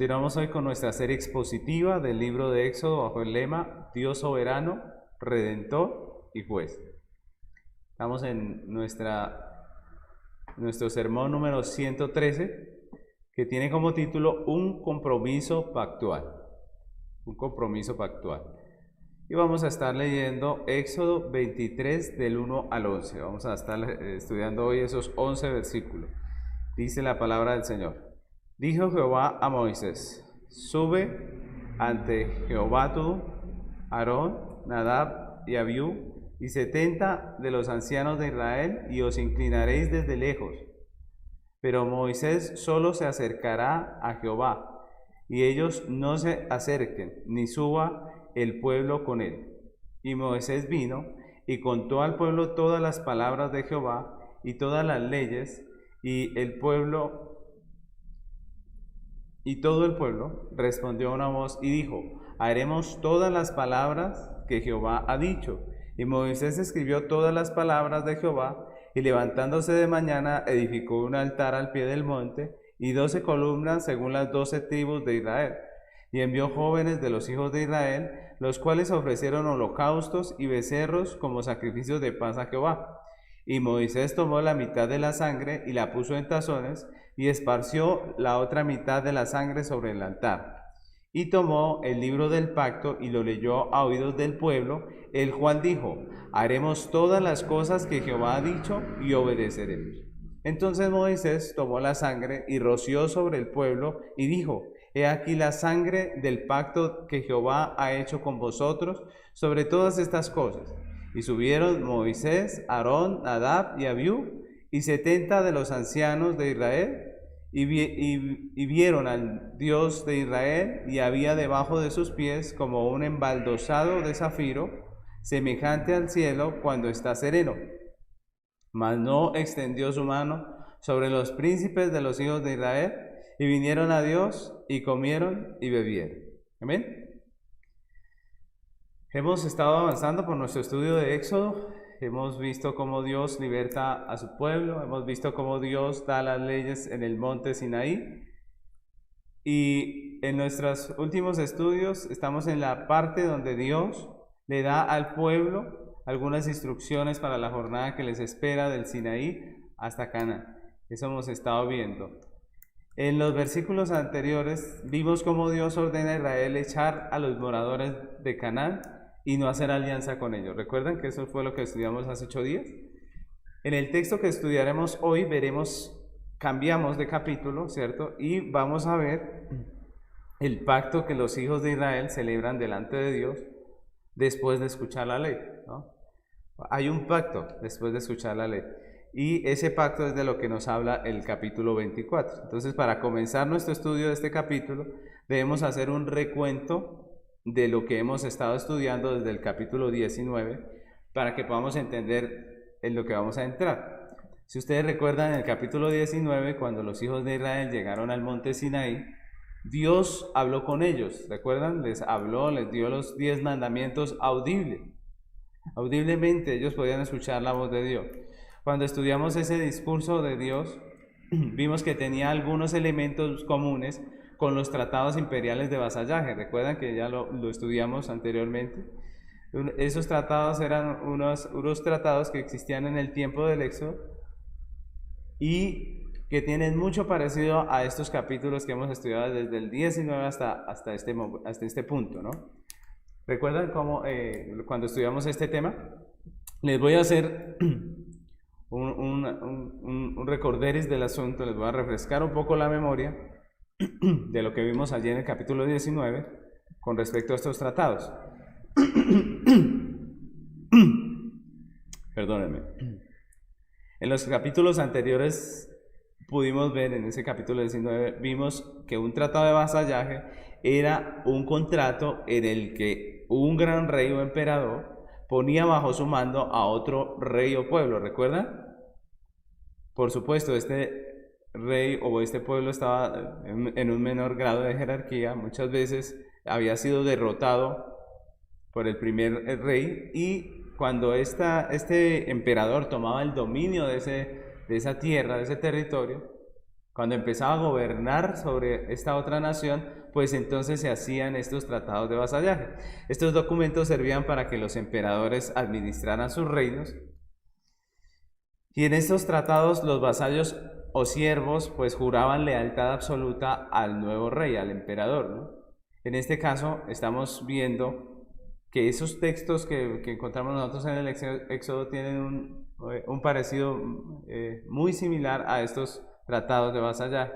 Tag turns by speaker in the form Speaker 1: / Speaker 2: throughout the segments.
Speaker 1: Continuamos hoy con nuestra serie expositiva del libro de Éxodo bajo el lema Dios soberano, redentor y juez. Estamos en nuestro sermón número 113, que tiene como título Un compromiso pactual. Un compromiso pactual. Y vamos a estar leyendo Éxodo 23 del 1 al 11. Vamos a estar estudiando hoy esos 11 versículos. Dice la palabra del Señor. Dijo Jehová a Moisés: sube ante Jehová tú, Aarón, Nadab y Abiú, y 70 de los ancianos de Israel, y os inclinaréis desde lejos. Pero Moisés solo se acercará a Jehová, y ellos no se acerquen, ni suba el pueblo con él. Y Moisés vino y contó al pueblo todas las palabras de Jehová y todas las leyes, y todo el pueblo respondió a una voz y dijo: haremos todas las palabras que Jehová ha dicho. Y Moisés escribió todas las palabras de Jehová, y levantándose de mañana edificó un altar al pie del monte, y 12 columnas según las 12 tribus de Israel. Y envió jóvenes de los hijos de Israel, los cuales ofrecieron holocaustos y becerros como sacrificios de paz a Jehová. Y Moisés tomó la mitad de la sangre y la puso en tazones, y esparció la otra mitad de la sangre sobre el altar. Y tomó el libro del pacto y lo leyó a oídos del pueblo, el cual dijo: haremos todas las cosas que Jehová ha dicho y obedeceremos. Entonces Moisés tomó la sangre y roció sobre el pueblo y dijo: he aquí la sangre del pacto que Jehová ha hecho con vosotros sobre todas estas cosas. Y subieron Moisés, Aarón, Nadab y Abiú, y 70 de los ancianos de Israel, y vieron al Dios de Israel, y había debajo de sus pies como un embaldosado de zafiro, semejante al cielo cuando está sereno. Mas no extendió su mano sobre los príncipes de los hijos de Israel, y vinieron a Dios, y comieron y bebieron. Amén. Hemos estado avanzando por nuestro estudio de Éxodo. Hemos visto cómo Dios liberta a su pueblo. Hemos visto cómo Dios da las leyes en el monte Sinaí. Y en nuestros últimos estudios estamos en la parte donde Dios le da al pueblo algunas instrucciones para la jornada que les espera del Sinaí hasta Canaán. Eso hemos estado viendo. En los versículos anteriores vimos cómo Dios ordena a Israel echar a los moradores de Canaán y no hacer alianza con ellos. ¿Recuerdan que eso fue lo que estudiamos hace 8 días? En el texto que estudiaremos hoy cambiamos de capítulo, ¿cierto? Y vamos a ver el pacto que los hijos de Israel celebran delante de Dios después de escuchar la ley, ¿no? Hay un pacto después de escuchar la ley. Y ese pacto es de lo que nos habla el capítulo 24. Entonces, para comenzar nuestro estudio de este capítulo, debemos hacer un recuento de lo que hemos estado estudiando desde el capítulo 19, para que podamos entender en lo que vamos a entrar. Si ustedes recuerdan, en el capítulo 19, cuando los hijos de Israel llegaron al monte Sinaí, Dios habló con ellos, ¿recuerdan? Les habló, les dio los 10 mandamientos audiblemente, ellos podían escuchar la voz de Dios. Cuando estudiamos ese discurso de Dios, vimos que tenía algunos elementos comunes con los tratados imperiales de vasallaje. ¿Recuerdan que ya lo estudiamos anteriormente? Esos tratados eran unos tratados que existían en el tiempo del Éxodo y que tienen mucho parecido a estos capítulos que hemos estudiado desde el 19 hasta este punto, ¿no? ¿Recuerdan cómo cuando estudiamos este tema? Les voy a hacer un recorderis del asunto, les voy a refrescar un poco la memoria de lo que vimos allí en el capítulo 19 con respecto a estos tratados. Perdónenme. En los capítulos anteriores pudimos ver, en ese capítulo 19, vimos que un tratado de vasallaje era un contrato en el que un gran rey o emperador ponía bajo su mando a otro rey o pueblo, ¿recuerdan? Por supuesto, este rey o este pueblo estaba en un menor grado de jerarquía, muchas veces había sido derrotado por el primer rey, y cuando este emperador tomaba el dominio de esa tierra, de ese territorio, Cuando empezaba a gobernar sobre esta otra nación, pues entonces se hacían estos tratados de vasallaje. Estos documentos servían para que los emperadores administraran sus reinos. Y en estos tratados los vasallos o siervos pues juraban lealtad absoluta al nuevo rey, al emperador, ¿no? En este caso estamos viendo que esos textos que encontramos nosotros en el Éxodo tienen un parecido muy similar a estos tratados de vasallaje.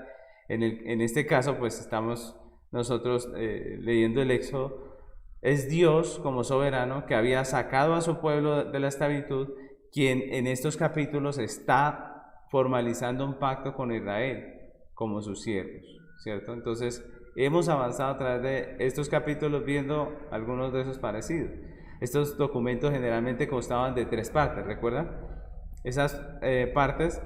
Speaker 1: En este caso pues estamos nosotros leyendo el Éxodo. Es Dios como soberano que había sacado a su pueblo de la esclavitud, quien en estos capítulos está formalizando un pacto con Israel como sus siervos, ¿cierto? Entonces hemos avanzado a través de estos capítulos viendo algunos de esos parecidos. Estos documentos generalmente constaban de 3 partes, ¿recuerdan? Esas partes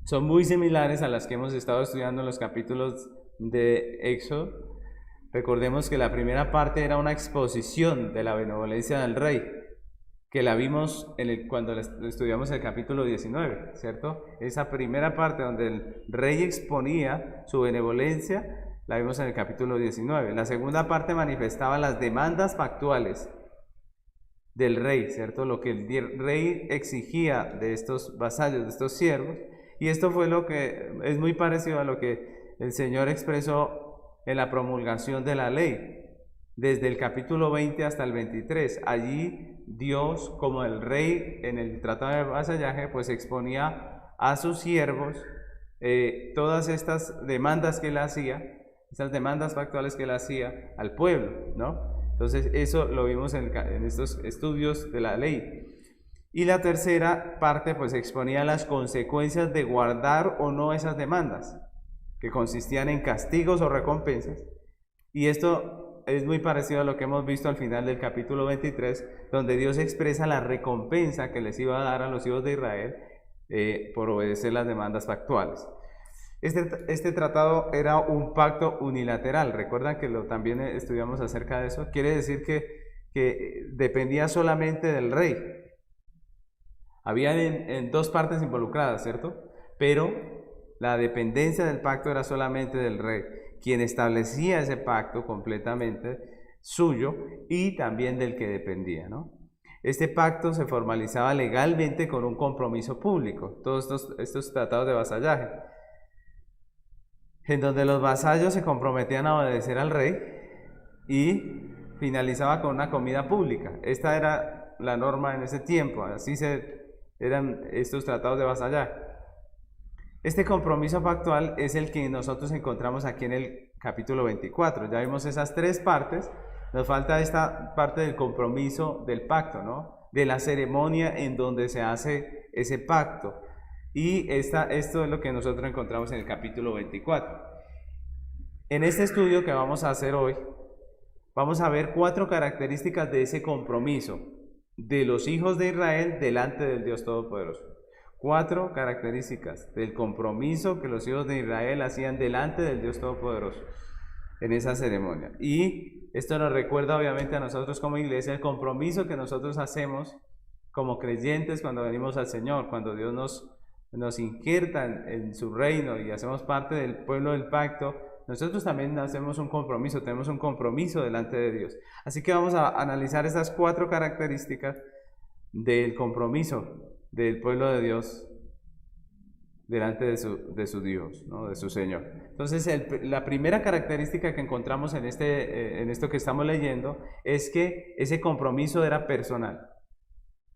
Speaker 1: son muy similares a las que hemos estado estudiando en los capítulos de Éxodo. Recordemos que la primera parte era una exposición de la benevolencia del rey, que la vimos cuando estudiamos el capítulo 19, ¿cierto? Esa primera parte donde el rey exponía su benevolencia, la vimos en el capítulo 19. La segunda parte manifestaba las demandas factuales del rey, ¿cierto? Lo que el rey exigía de estos vasallos, de estos siervos. Y esto fue lo que es muy parecido a lo que el Señor expresó en la promulgación de la ley, desde el capítulo 20 hasta el 23. Allí Dios, como el rey en el tratado de vasallaje, pues exponía a sus siervos todas estas demandas que él hacía, estas demandas factuales que él hacía al pueblo, ¿no? Entonces eso lo vimos en estos estudios de la ley. Y la tercera parte pues exponía las consecuencias de guardar o no esas demandas, que consistían en castigos o recompensas. Y esto es muy parecido a lo que hemos visto al final del capítulo 23, donde Dios expresa la recompensa que les iba a dar a los hijos de Israel por obedecer las demandas factuales. Este tratado era un pacto unilateral. Recuerdan que también estudiamos acerca de eso. Quiere decir que dependía solamente del rey. Había en 2 partes involucradas, ¿cierto? Pero la dependencia del pacto era solamente del rey, quien establecía ese pacto completamente suyo y también del que dependía, ¿no? Este pacto se formalizaba legalmente con un compromiso público, todos estos tratados de vasallaje, en donde los vasallos se comprometían a obedecer al rey y finalizaba con una comida pública. Esta era la norma en ese tiempo, así eran estos tratados de vasallaje. Este compromiso pactual es el que nosotros encontramos aquí en el capítulo 24. Ya vimos esas 3 partes, nos falta esta parte del compromiso del pacto, ¿no? De la ceremonia en donde se hace ese pacto. Y esto es lo que nosotros encontramos en el capítulo 24. En este estudio que vamos a hacer hoy, vamos a ver 4 características de ese compromiso de los hijos de Israel delante del Dios Todopoderoso. 4 características del compromiso que los hijos de Israel hacían delante del Dios Todopoderoso en esa ceremonia. Y esto nos recuerda obviamente a nosotros como iglesia el compromiso que nosotros hacemos como creyentes cuando venimos al Señor, cuando Dios nos injerta en su reino y hacemos parte del pueblo del pacto. Nosotros también hacemos un compromiso, tenemos un compromiso delante de Dios. Así que vamos a analizar esas 4 características del compromiso del pueblo de Dios delante de su Dios, ¿no? De su Señor. Entonces, la primera característica que encontramos en esto que estamos leyendo es que ese compromiso era personal.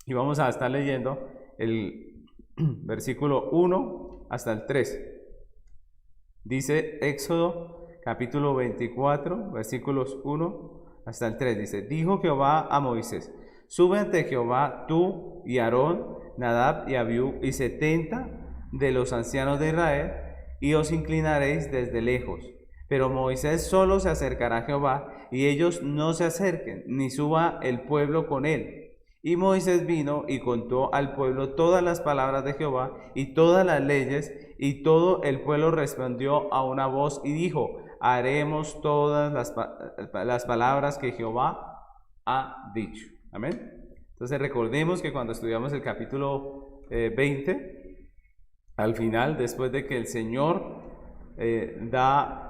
Speaker 1: Y vamos a estar leyendo el versículo 1 hasta el 3. Dice Éxodo capítulo 24, versículos 1 hasta el 3. Dice: dijo Jehová a Moisés: sube ante Jehová tú y Aarón, Nadab y Abiú y 70 de los ancianos de Israel, y os inclinaréis desde lejos. Pero Moisés solo se acercará a Jehová, y ellos no se acerquen, ni suba el pueblo con él. Y Moisés vino y contó al pueblo todas las palabras de Jehová y todas las leyes, y todo el pueblo respondió a una voz y dijo: haremos todas las palabras que Jehová ha dicho. Amén. Entonces recordemos que cuando estudiamos el capítulo 20, al final, después de que el Señor da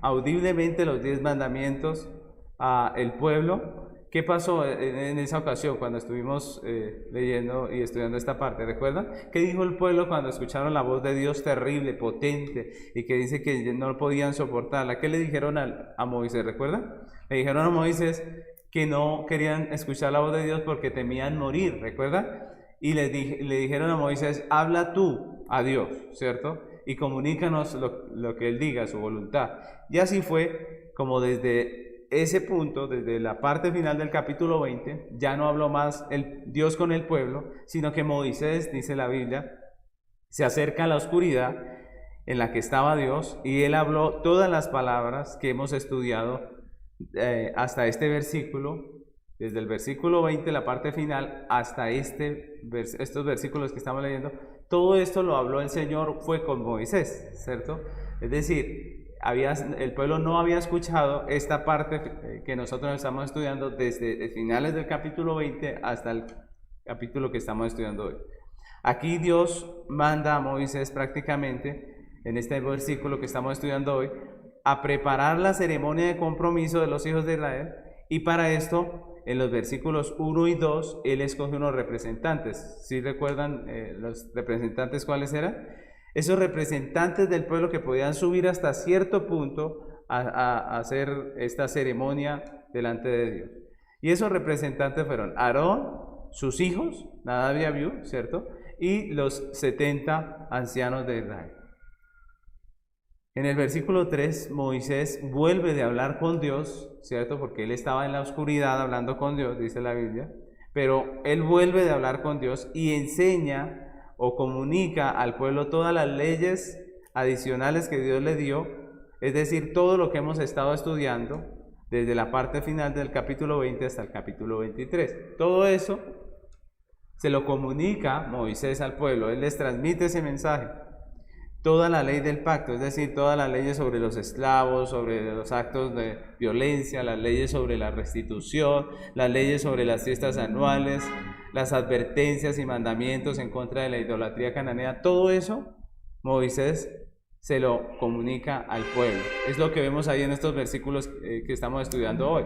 Speaker 1: audiblemente los 10 mandamientos al pueblo. ¿Qué pasó en esa ocasión cuando estuvimos leyendo y estudiando esta parte? ¿Recuerdan? ¿Qué dijo el pueblo cuando escucharon la voz de Dios terrible, potente, y que dice que no podían soportarla? ¿Qué le dijeron a Moisés? ¿Recuerdan? Le dijeron a Moisés que no querían escuchar la voz de Dios porque temían morir, ¿recuerdan? Y le dijeron a Moisés, habla tú a Dios, ¿cierto? Y comunícanos lo que Él diga, su voluntad. Y así fue como desde ese punto, desde la parte final del capítulo 20, ya no habló más Dios con el pueblo, sino que Moisés, dice la Biblia, se acerca a la oscuridad en la que estaba Dios y él habló todas las palabras que hemos estudiado hasta este versículo, desde el versículo 20, la parte final, hasta estos versículos que estamos leyendo. Todo esto lo habló el Señor, fue con Moisés, ¿cierto? Es decir, el pueblo no había escuchado esta parte que nosotros estamos estudiando desde finales del capítulo 20 hasta el capítulo que estamos estudiando hoy. Aquí Dios manda a Moisés prácticamente, en este versículo que estamos estudiando hoy, a preparar la ceremonia de compromiso de los hijos de Israel, y para esto, en los versículos 1 y 2, Él escoge unos representantes. ¿Sí recuerdan los representantes cuáles eran? Esos representantes del pueblo que podían subir hasta cierto punto a hacer esta ceremonia delante de Dios. Y esos representantes fueron Aarón, sus hijos, Nadab y Abiú, ¿cierto? Y los 70 ancianos de Israel. En el versículo 3, Moisés vuelve de hablar con Dios, ¿cierto? Porque él estaba en la oscuridad hablando con Dios, dice la Biblia. Pero él vuelve de hablar con Dios y enseña o comunica al pueblo todas las leyes adicionales que Dios le dio, es decir, todo lo que hemos estado estudiando desde la parte final del capítulo 20 hasta el capítulo 23. Todo eso se lo comunica Moisés al pueblo, él les transmite ese mensaje. Toda la ley del pacto, es decir, todas las leyes sobre los esclavos, sobre los actos de violencia, las leyes sobre la restitución, las leyes sobre las fiestas anuales, las advertencias y mandamientos en contra de la idolatría cananea, todo eso Moisés se lo comunica al pueblo. Es lo que vemos ahí en estos versículos que estamos estudiando hoy.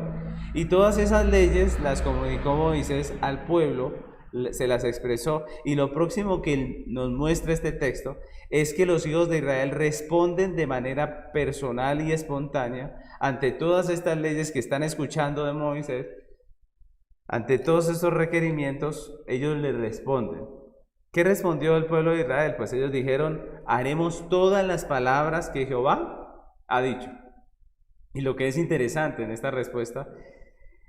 Speaker 1: Y todas esas leyes las comunicó Moisés al pueblo, se las expresó, y lo próximo que nos muestra este texto es que los hijos de Israel responden de manera personal y espontánea ante todas estas leyes que están escuchando de Moisés. Ante todos estos requerimientos, ellos le responden. ¿Qué respondió el pueblo de Israel? Pues ellos dijeron, haremos todas las palabras que Jehová ha dicho. Y lo que es interesante en esta respuesta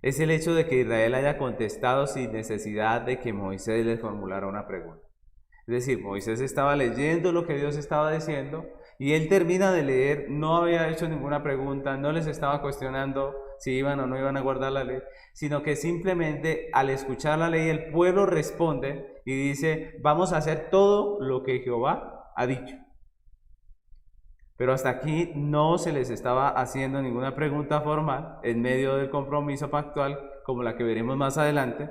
Speaker 1: es el hecho de que Israel haya contestado sin necesidad de que Moisés les formulara una pregunta. Es decir, Moisés estaba leyendo lo que Dios estaba diciendo y él termina de leer, no había hecho ninguna pregunta, no les estaba cuestionando si iban o no iban a guardar la ley, sino que simplemente al escuchar la ley el pueblo responde y dice, vamos a hacer todo lo que Jehová ha dicho. Pero hasta aquí no se les estaba haciendo ninguna pregunta formal en medio del compromiso pactual, como la que veremos más adelante.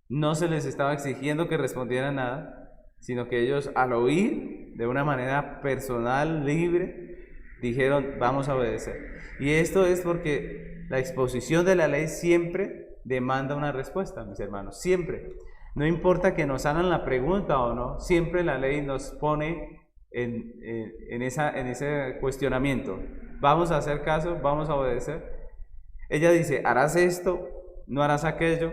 Speaker 1: No se les estaba exigiendo que respondieran nada, sino que ellos al oír de una manera personal, libre, dijeron, vamos a obedecer. Y esto es porque la exposición de la ley siempre demanda una respuesta, mis hermanos, siempre. No importa que nos hagan la pregunta o no, siempre la ley nos pone en ese cuestionamiento. ¿Vamos a hacer caso? ¿Vamos a obedecer? Ella dice, ¿harás esto? ¿No harás aquello?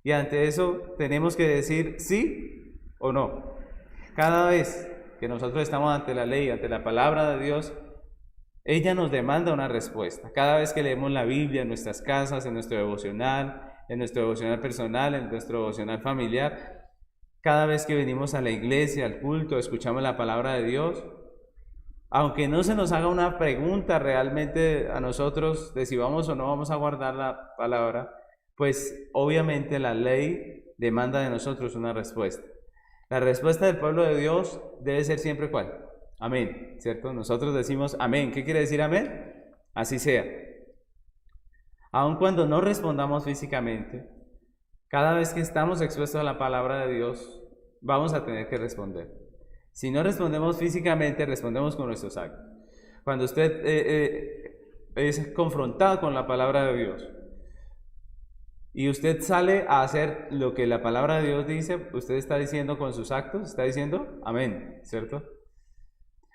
Speaker 1: Y ante eso tenemos que decir sí o no. Cada vez que nosotros estamos ante la ley, ante la palabra de Dios, ella nos demanda una respuesta. Cada vez que leemos la Biblia en nuestras casas, en nuestro devocional personal, en nuestro devocional familiar, cada vez que venimos a la iglesia, al culto, escuchamos la palabra de Dios, aunque no se nos haga una pregunta realmente a nosotros de si vamos o no vamos a guardar la palabra, pues obviamente la ley demanda de nosotros una respuesta. La respuesta del pueblo de Dios debe ser siempre ¿cuál? Amén, ¿cierto? Nosotros decimos amén. ¿Qué quiere decir amén? Así sea. Aun cuando no respondamos físicamente, cada vez que estamos expuestos a la palabra de Dios, vamos a tener que responder. Si no respondemos físicamente, respondemos con nuestros actos. Cuando usted es confrontado con la palabra de Dios y usted sale a hacer lo que la palabra de Dios dice, usted está diciendo con sus actos, está diciendo amén, ¿cierto?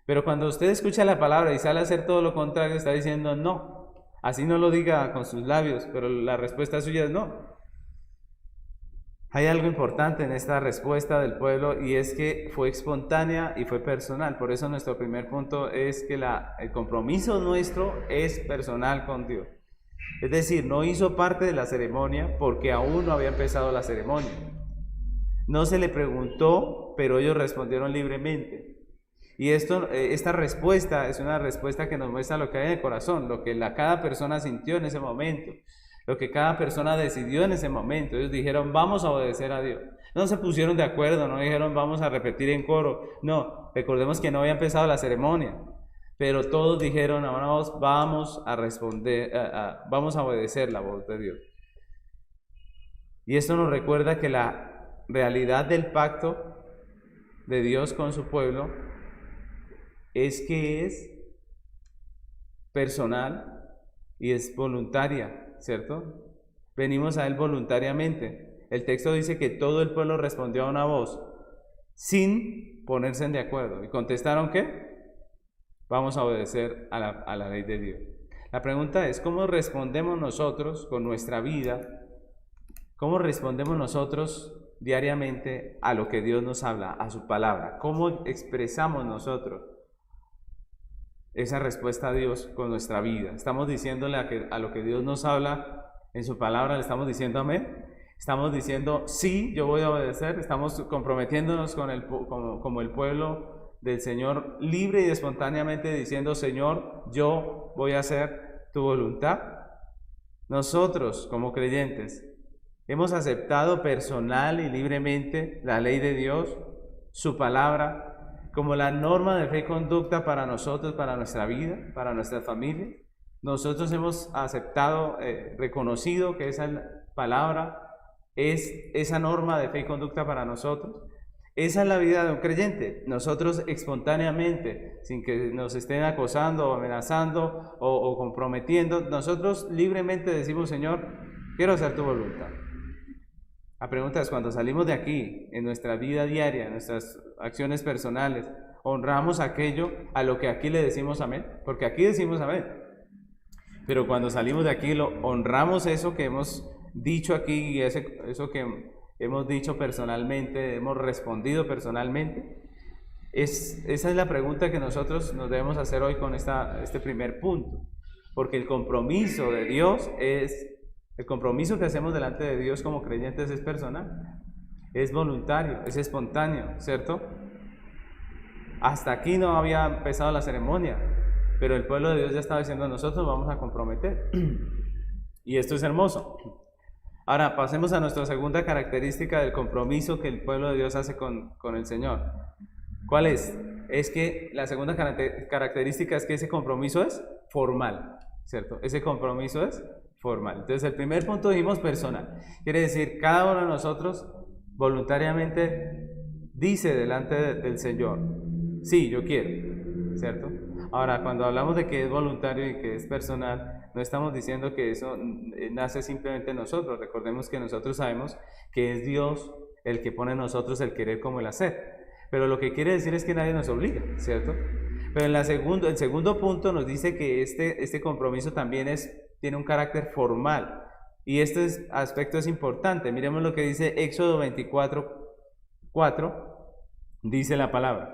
Speaker 1: Pero cuando usted escucha la palabra y sale a hacer todo lo contrario, está diciendo no. Así no lo diga con sus labios, pero la respuesta suya es no. Hay algo importante en esta respuesta del pueblo y es que fue espontánea y fue personal. Por eso nuestro primer punto es que el compromiso nuestro es personal con Dios. Es decir, no hizo parte de la ceremonia porque aún no había empezado la ceremonia. No se le preguntó, pero ellos respondieron libremente. Y esta respuesta es una respuesta que nos muestra lo que hay en el corazón, lo que cada persona sintió en ese momento, lo que cada persona decidió en ese momento. Ellos dijeron, vamos a obedecer a Dios. No se pusieron de acuerdo, no dijeron, vamos a repetir en coro. No, recordemos que no había empezado la ceremonia, pero todos dijeron, vamos a responder, vamos a obedecer la voz de Dios. Y esto nos recuerda que la realidad del pacto de Dios con su pueblo es que es personal y es voluntaria, ¿cierto? Venimos a Él voluntariamente. El texto dice que todo el pueblo respondió a una voz sin ponerse de acuerdo. ¿Y contestaron qué? Vamos a obedecer a la ley de Dios. La pregunta es, ¿cómo respondemos nosotros con nuestra vida? ¿Cómo respondemos nosotros diariamente a lo que Dios nos habla, a su palabra? ¿Cómo expresamos nosotros esa respuesta a Dios con nuestra vida? ¿Estamos diciéndole a lo que Dios nos habla en su palabra, le estamos diciendo amén? ¿Estamos diciendo sí, yo voy a obedecer? ¿Estamos comprometiéndonos como el pueblo del Señor libre y espontáneamente diciendo, Señor, yo voy a hacer tu voluntad? Nosotros como creyentes hemos aceptado personal y libremente la ley de Dios, su palabra, como la norma de fe y conducta para nosotros, para nuestra vida, para nuestra familia. Nosotros hemos aceptado, reconocido que esa palabra es esa norma de fe y conducta para nosotros. Esa es la vida de un creyente. Nosotros espontáneamente, sin que nos estén acosando o amenazando o comprometiendo, nosotros libremente decimos, Señor, quiero hacer tu voluntad. La pregunta es, cuando salimos de aquí, en nuestra vida diaria, en nuestras acciones personales, ¿honramos aquello a lo que aquí le decimos amén? Porque aquí decimos amén. Pero cuando salimos de aquí, honramos eso que hemos dicho aquí y eso que hemos dicho personalmente, hemos respondido personalmente. Esa es la pregunta que nosotros nos debemos hacer hoy con este primer punto. Porque el compromiso de Dios el compromiso que hacemos delante de Dios como creyentes es personal, es voluntario, es espontáneo, ¿cierto? Hasta aquí no había empezado la ceremonia, pero el pueblo de Dios ya estaba diciendo, nosotros vamos a comprometer. Y esto es hermoso. Ahora, pasemos a nuestra segunda característica del compromiso que el pueblo de Dios hace con el Señor. ¿Cuál es? Es que la segunda característica es que ese compromiso es formal, ¿cierto? Ese compromiso es formal. Entonces, el primer punto dijimos personal. Quiere decir, cada uno de nosotros voluntariamente dice delante del Señor, sí, yo quiero, ¿cierto? Ahora, cuando hablamos de que es voluntario y que es personal, no estamos diciendo que eso nace simplemente en nosotros. Recordemos que nosotros sabemos que es Dios el que pone en nosotros el querer como el hacer. Pero lo que quiere decir es que nadie nos obliga, ¿cierto? Pero el segundo punto nos dice que este compromiso también tiene un carácter formal. Y este aspecto es importante. Miremos lo que dice Éxodo 24:4. Dice la palabra.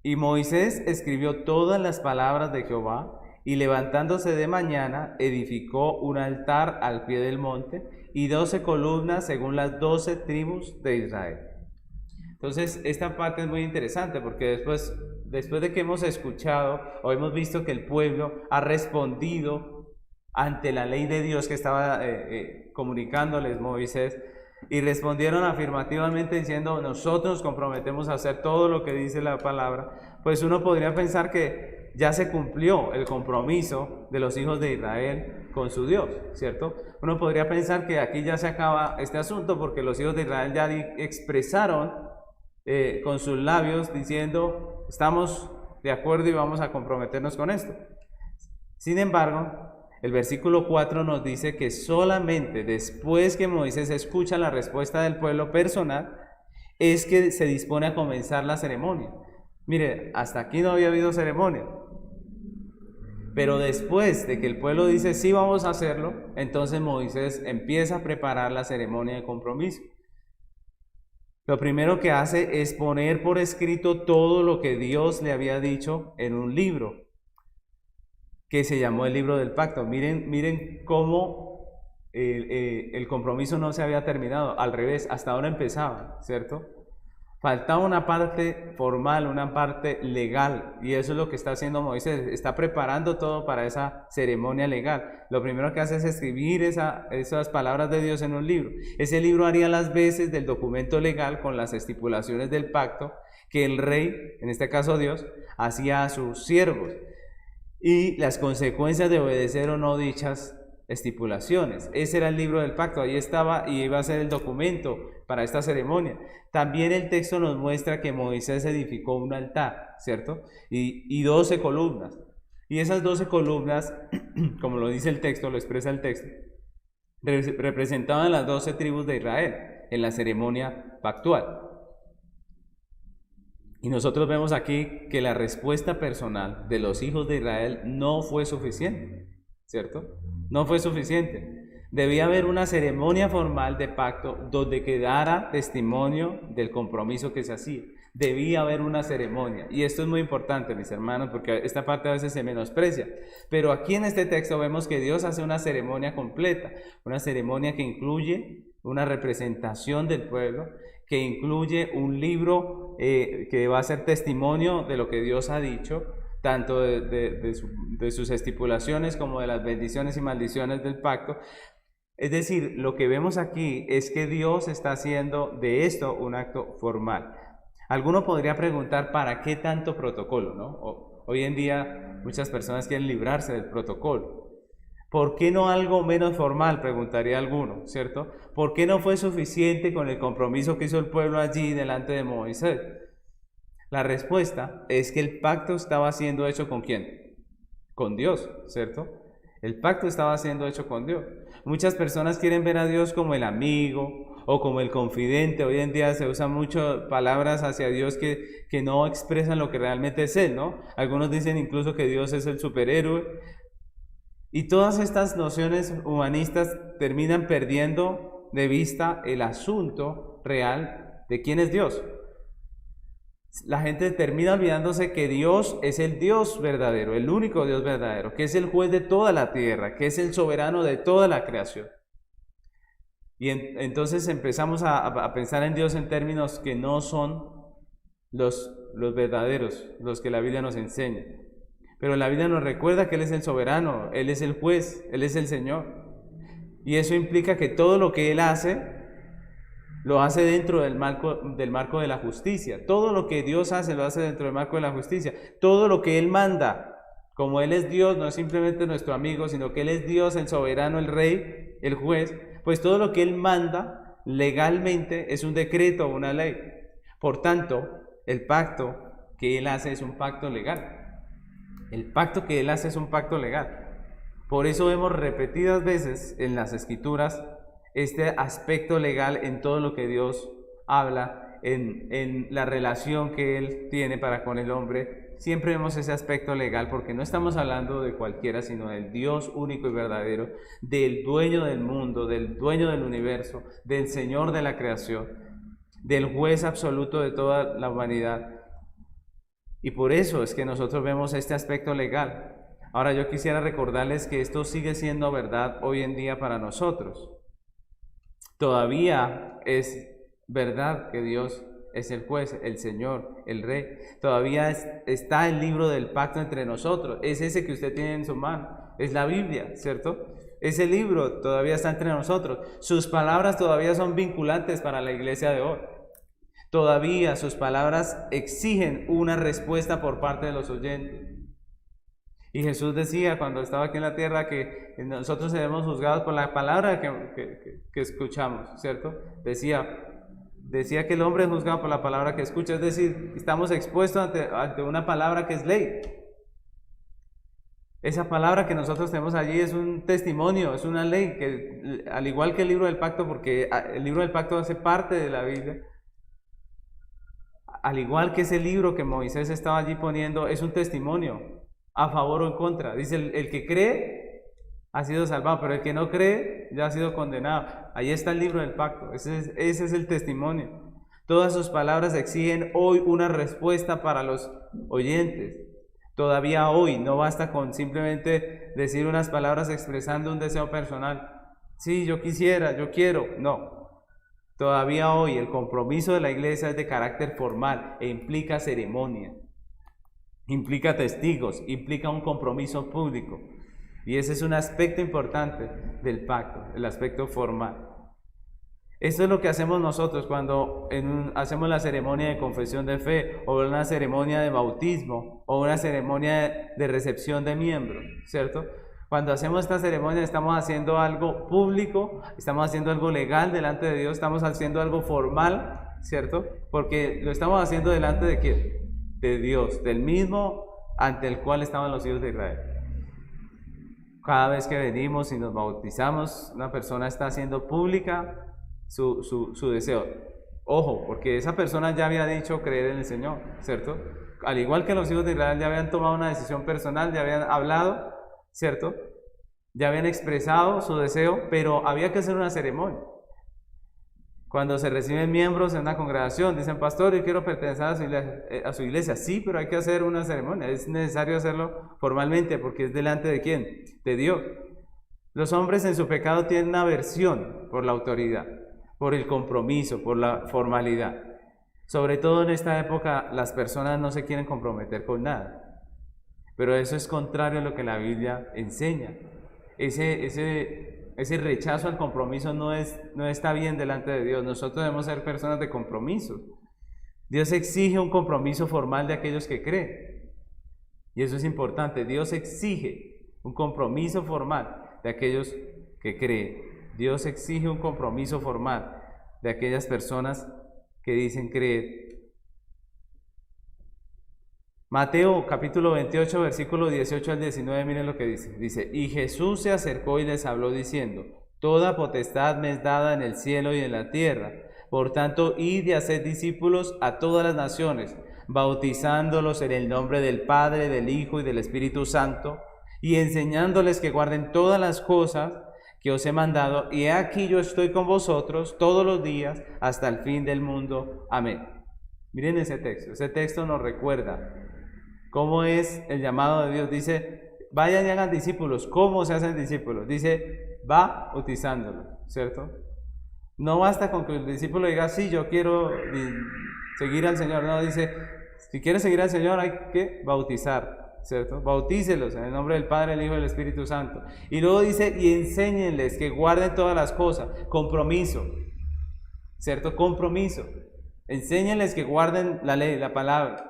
Speaker 1: Y Moisés escribió todas las palabras de Jehová, y levantándose de mañana, edificó un altar al pie del monte, y 12 columnas según las 12 tribus de Israel. Entonces, esta parte es muy interesante, porque después de que hemos escuchado o hemos visto que el pueblo ha respondido ante la ley de Dios que estaba comunicándoles Moisés, y respondieron afirmativamente diciendo, nosotros nos comprometemos a hacer todo lo que dice la palabra, pues uno podría pensar que ya se cumplió el compromiso de los hijos de Israel con su Dios, ¿cierto? Uno podría pensar que aquí ya se acaba este asunto porque los hijos de Israel ya expresaron con sus labios diciendo, estamos de acuerdo y vamos a comprometernos con esto. Sin embargo, el versículo 4 nos dice que solamente después que Moisés escucha la respuesta del pueblo personal, es que se dispone a comenzar la ceremonia. Mire, hasta aquí no había habido ceremonia. Pero después de que el pueblo dice sí vamos a hacerlo, entonces Moisés empieza a preparar la ceremonia de compromiso. Lo primero que hace es poner por escrito todo lo que Dios le había dicho en un libro, que se llamó el libro del pacto. Miren cómo el compromiso no se había terminado, al revés, hasta ahora empezaba, ¿cierto? Faltaba una parte formal, una parte legal, y eso es lo que está haciendo Moisés, está preparando todo para esa ceremonia legal. Lo primero que hace es escribir esas palabras de Dios en un libro. Ese libro haría las veces del documento legal con las estipulaciones del pacto que el rey, en este caso Dios, hacía a sus siervos, y las consecuencias de obedecer o no dichas estipulaciones. Ese era el libro del pacto, ahí estaba y iba a ser el documento para esta ceremonia. También el texto nos muestra que Moisés edificó un altar, ¿cierto? Y 12 columnas. Y esas 12 columnas, como lo dice el texto, lo expresa el texto, representaban las 12 tribus de Israel en la ceremonia pactual. Y nosotros vemos aquí que la respuesta personal de los hijos de Israel no fue suficiente, ¿cierto? No fue suficiente. Debía haber una ceremonia formal de pacto donde quedara testimonio del compromiso que se hacía. Debía haber una ceremonia. Y esto es muy importante, mis hermanos, porque esta parte a veces se menosprecia. Pero aquí en este texto vemos que Dios hace una ceremonia completa, una ceremonia que incluye una representación del pueblo, que incluye un libro que va a ser testimonio de lo que Dios ha dicho, tanto de sus estipulaciones como de las bendiciones y maldiciones del pacto. Es decir, lo que vemos aquí es que Dios está haciendo de esto un acto formal. Alguno podría preguntar, ¿para qué tanto protocolo, no? Hoy en día muchas personas quieren librarse del protocolo. ¿Por qué no algo menos formal?, preguntaría alguno, ¿cierto? ¿Por qué no fue suficiente con el compromiso que hizo el pueblo allí delante de Moisés? La respuesta es que el pacto estaba siendo hecho ¿con quién? Con Dios, ¿cierto? El pacto estaba siendo hecho con Dios. Muchas personas quieren ver a Dios como el amigo o como el confidente. Hoy en día se usan muchas palabras hacia Dios que no expresan lo que realmente es Él, ¿no? Algunos dicen incluso que Dios es el superhéroe. Y todas estas nociones humanistas terminan perdiendo de vista el asunto real de quién es Dios. La gente termina olvidándose que Dios es el Dios verdadero, el único Dios verdadero, que es el juez de toda la tierra, que es el soberano de toda la creación. Y entonces empezamos a pensar en Dios en términos que no son los verdaderos, los que la Biblia nos enseña. Pero la Biblia nos recuerda que Él es el soberano, Él es el juez, Él es el Señor. Y eso implica que todo lo que Él hace, lo hace dentro del marco de la justicia. Todo lo que Dios hace, lo hace dentro del marco de la justicia. Todo lo que Él manda, como Él es Dios, no es simplemente nuestro amigo, sino que Él es Dios, el soberano, el rey, el juez, pues todo lo que Él manda legalmente es un decreto o una ley. Por tanto, el pacto que Él hace es un pacto legal. El pacto que Él hace es un pacto legal. Por eso vemos repetidas veces en las Escrituras este aspecto legal en todo lo que Dios habla, en la relación que Él tiene para con el hombre. Siempre vemos ese aspecto legal porque no estamos hablando de cualquiera, sino del Dios único y verdadero, del dueño del mundo, del dueño del universo, del Señor de la creación, del juez absoluto de toda la humanidad. Y por eso es que nosotros vemos este aspecto legal. Ahora yo quisiera recordarles que esto sigue siendo verdad hoy en día para nosotros. Todavía es verdad que Dios es el juez, el Señor, el Rey. Todavía está el libro del pacto entre nosotros. Es ese que usted tiene en su mano. Es la Biblia, ¿cierto? Ese libro todavía está entre nosotros. Sus palabras todavía son vinculantes para la iglesia de hoy. Todavía sus palabras exigen una respuesta por parte de los oyentes. Y Jesús decía cuando estaba aquí en la tierra que nosotros seremos juzgados por la palabra que escuchamos, ¿cierto? Decía, decía que el hombre es juzgado por la palabra que escucha, es decir, estamos expuestos ante una palabra que es ley. Esa palabra que nosotros tenemos allí es un testimonio, es una ley, que al igual que el libro del pacto, porque el libro del pacto hace parte de la Biblia, al igual que ese libro que Moisés estaba allí poniendo, es un testimonio a favor o en contra. Dice, el que cree ha sido salvado, pero el que no cree ya ha sido condenado. Ahí está el libro del pacto, ese es el testimonio. Todas sus palabras exigen hoy una respuesta para los oyentes. Todavía hoy no basta con simplemente decir unas palabras expresando un deseo personal. Sí, yo quisiera, yo quiero. No. Todavía hoy el compromiso de la iglesia es de carácter formal e implica ceremonia, implica testigos, implica un compromiso público. Y ese es un aspecto importante del pacto, el aspecto formal. Esto es lo que hacemos nosotros cuando hacemos la ceremonia de confesión de fe, o una ceremonia de bautismo, o una ceremonia de recepción de miembros, ¿cierto? Cuando hacemos esta ceremonia estamos haciendo algo público, estamos haciendo algo legal delante de Dios, estamos haciendo algo formal, ¿cierto? Porque lo estamos haciendo delante de ¿quién? De Dios, del mismo ante el cual estaban los hijos de Israel. Cada vez que venimos y nos bautizamos, una persona está haciendo pública su deseo. Ojo, porque esa persona ya había dicho creer en el Señor, ¿cierto? Al igual que los hijos de Israel ya habían tomado una decisión personal, ya habían hablado, ¿cierto? Ya habían expresado su deseo, pero había que hacer una ceremonia. Cuando se reciben miembros en una congregación, dicen, pastor, yo quiero pertenecer a su iglesia. Sí, pero hay que hacer una ceremonia, es necesario hacerlo formalmente, porque es delante de ¿quién? De Dios. Los hombres en su pecado tienen una aversión por la autoridad, por el compromiso, por la formalidad. Sobre todo en esta época las personas no se quieren comprometer con nada. Pero eso es contrario a lo que la Biblia enseña. Ese rechazo al compromiso no está bien delante de Dios. Nosotros debemos ser personas de compromiso. Dios exige un compromiso formal de aquellos que creen. Y eso es importante. Dios exige un compromiso formal de aquellos que creen. Dios exige un compromiso formal de aquellas personas que dicen creer. Mateo capítulo 28, versículo 18 al 19, miren lo que dice. Dice, y Jesús se acercó y les habló diciendo, toda potestad me es dada en el cielo y en la tierra. Por tanto, id y haced discípulos a todas las naciones, bautizándolos en el nombre del Padre, del Hijo y del Espíritu Santo, y enseñándoles que guarden todas las cosas que os he mandado, y he aquí yo estoy con vosotros todos los días hasta el fin del mundo. Amén. Miren ese texto nos recuerda cómo es el llamado de Dios. Dice, vayan y hagan discípulos. ¿Cómo se hacen discípulos? Dice, bautizándolo, ¿cierto? No basta con que el discípulo diga, sí, yo quiero seguir al Señor. No, dice, si quieres seguir al Señor hay que bautizar, ¿cierto? Bautícelos en el nombre del Padre, el Hijo y del Espíritu Santo. Y luego dice, y enséñenles que guarden todas las cosas. Compromiso, ¿cierto? Compromiso. Enséñenles que guarden la ley, la palabra.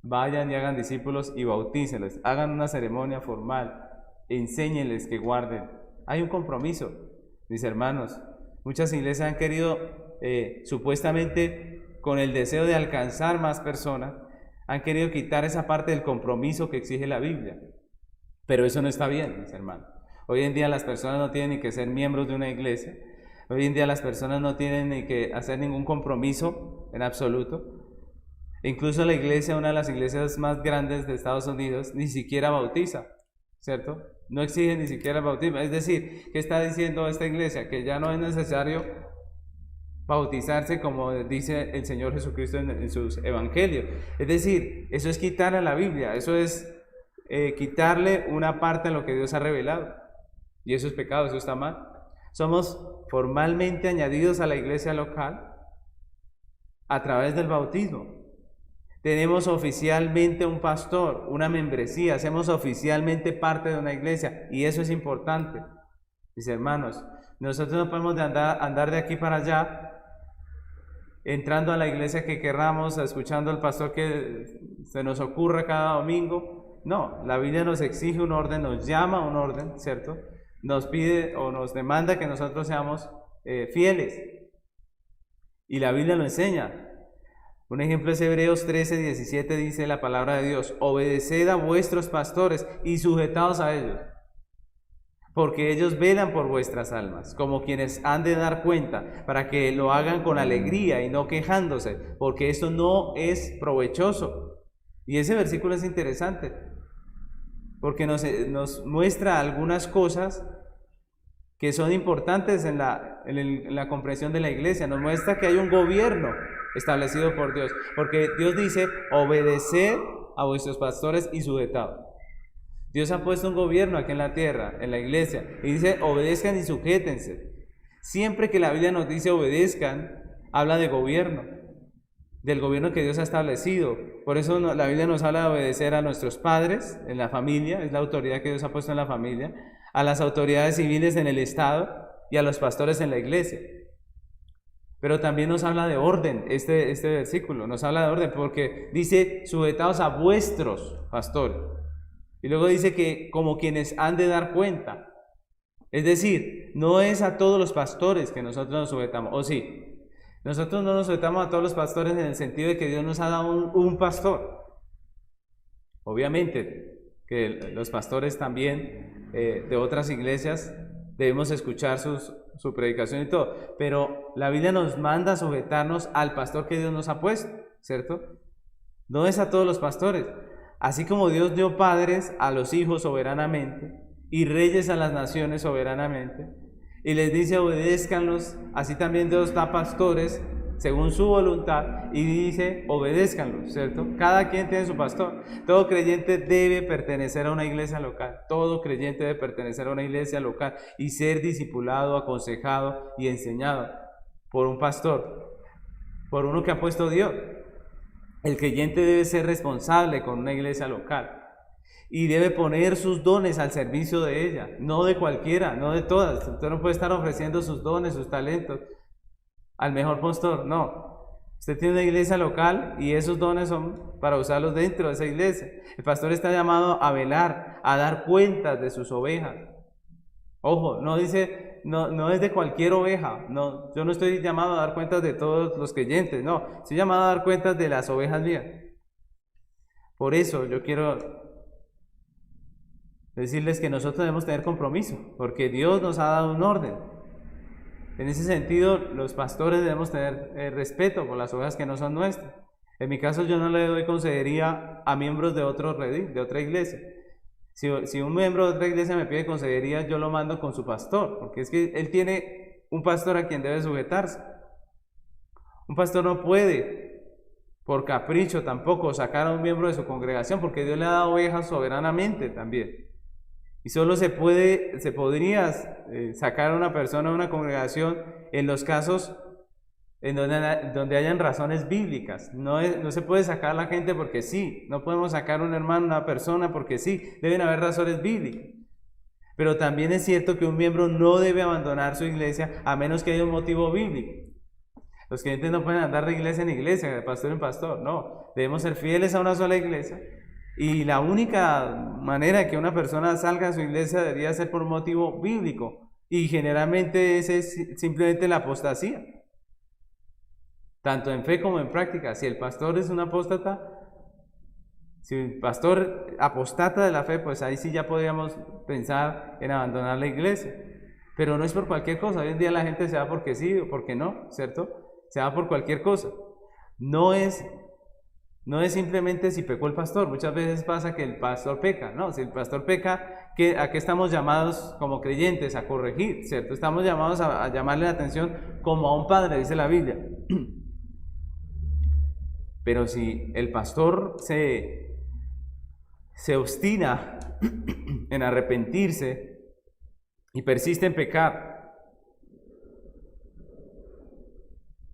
Speaker 1: Vayan y hagan discípulos y bautícenlos. Hagan una ceremonia formal. Enséñenles que guarden. Hay un compromiso, mis hermanos. Muchas iglesias han querido, supuestamente, con el deseo de alcanzar más personas, han querido quitar esa parte del compromiso que exige la Biblia. Pero eso no está bien, mis hermanos. Hoy en día las personas no tienen ni que ser miembros de una iglesia. Hoy en día las personas no tienen ni que hacer ningún compromiso en absoluto. Incluso la iglesia, una de las iglesias más grandes de Estados Unidos, ni siquiera bautiza, ¿cierto? No exige ni siquiera el bautismo. Es decir, ¿qué está diciendo esta iglesia? Que ya no es necesario bautizarse como dice el Señor Jesucristo en sus evangelios. Es decir, eso es quitarle a la Biblia, eso es quitarle una parte de lo que Dios ha revelado. Y eso es pecado, eso está mal. Somos formalmente añadidos a la iglesia local a través del bautismo. Tenemos oficialmente un pastor, una membresía, hacemos oficialmente parte de una iglesia y eso es importante. Mis hermanos, nosotros no podemos andar de aquí para allá entrando a la iglesia que querramos, escuchando al pastor que se nos ocurra cada domingo. No, la Biblia nos exige un orden, nos llama a un orden, ¿cierto? Nos pide o nos demanda que nosotros seamos fieles. Y la Biblia lo enseña. Un ejemplo es Hebreos 13:17, dice la palabra de Dios: obedeced a vuestros pastores y sujetaos a ellos, porque ellos velan por vuestras almas, como quienes han de dar cuenta, para que lo hagan con alegría y no quejándose, porque esto no es provechoso. Y ese versículo es interesante, porque nos muestra algunas cosas que son importantes en la comprensión de la iglesia. Nos muestra que hay un gobierno establecido por Dios, porque Dios dice: obedeced a vuestros pastores y sujetaos. Dios ha puesto un gobierno aquí en la tierra, en la iglesia, y dice: obedezcan y sujétense. Siempre que la Biblia nos dice obedezcan, habla de gobierno, del gobierno que Dios ha establecido. Por eso la Biblia nos habla de obedecer a nuestros padres en la familia, es la autoridad que Dios ha puesto en la familia, a las autoridades civiles en el Estado y a los pastores en la iglesia. Pero también nos habla de orden, este versículo nos habla de orden, porque dice: sujetaos a vuestros pastores. Y luego dice que como quienes han de dar cuenta. Es decir, no es a todos los pastores que nosotros nos sujetamos, ¿o sí? Nosotros no nos sujetamos a todos los pastores en el sentido de que Dios nos ha dado un pastor. Obviamente que los pastores también de otras iglesias debemos escuchar su predicación y todo, pero la Biblia nos manda a sujetarnos al pastor que Dios nos ha puesto, ¿cierto? No es a todos los pastores. Así como Dios dio padres a los hijos soberanamente y reyes a las naciones soberanamente, y les dice: obedézcanlos, así también Dios da pastores según su voluntad y dice: obedézcanlos, ¿cierto? Cada quien tiene su pastor. Todo creyente debe pertenecer a una iglesia local. Todo creyente debe pertenecer a una iglesia local y ser discipulado, aconsejado y enseñado por un pastor, por uno que ha puesto Dios. El creyente debe ser responsable con una iglesia local y debe poner sus dones al servicio de ella, no de cualquiera, no de todas. Usted no puede estar ofreciendo sus dones, sus talentos al mejor pastor, no. Usted tiene una iglesia local y esos dones son para usarlos dentro de esa iglesia. El pastor está llamado a velar, a dar cuentas de sus ovejas. Ojo, no dice, no es de cualquier oveja, no, yo no estoy llamado a dar cuentas de todos los creyentes, no, estoy llamado a dar cuentas de las ovejas mías. Por eso yo quiero decirles que nosotros debemos tener compromiso, porque Dios nos ha dado un orden. En ese sentido, los pastores debemos tener respeto por las ovejas que no son nuestras. En mi caso, yo no le doy consejería a miembros de otro redil, de otra iglesia. Si un miembro de otra iglesia me pide consejería, yo lo mando con su pastor, porque es que él tiene un pastor a quien debe sujetarse. Un pastor no puede, por capricho tampoco, sacar a un miembro de su congregación, porque Dios le ha dado ovejas soberanamente también. Y solo se podría sacar a una persona de una congregación en los casos en donde hayan razones bíblicas. No se puede sacar a la gente porque sí, no podemos sacar a un hermano, una persona porque sí, deben haber razones bíblicas. Pero también es cierto que un miembro no debe abandonar su iglesia a menos que haya un motivo bíblico. Los creyentes no pueden andar de iglesia en iglesia, de pastor en pastor, no. Debemos ser fieles a una sola iglesia. Y la única manera de que una persona salga de su iglesia debería ser por un motivo bíblico. Y generalmente ese es simplemente la apostasía. Tanto en fe como en práctica. Si el pastor es un apóstata, si el pastor apostata de la fe, pues ahí sí ya podríamos pensar en abandonar la iglesia. Pero no es por cualquier cosa. Hoy en día la gente se va porque sí o porque no, ¿cierto? Se va por cualquier cosa. No es simplemente si pecó el pastor. Muchas veces pasa que el pastor peca. No, si el pastor peca, ¿a qué estamos llamados como creyentes? A corregir, ¿cierto? Estamos llamados a llamarle la atención como a un padre, dice la Biblia. Pero si el pastor se obstina en arrepentirse y persiste en pecar,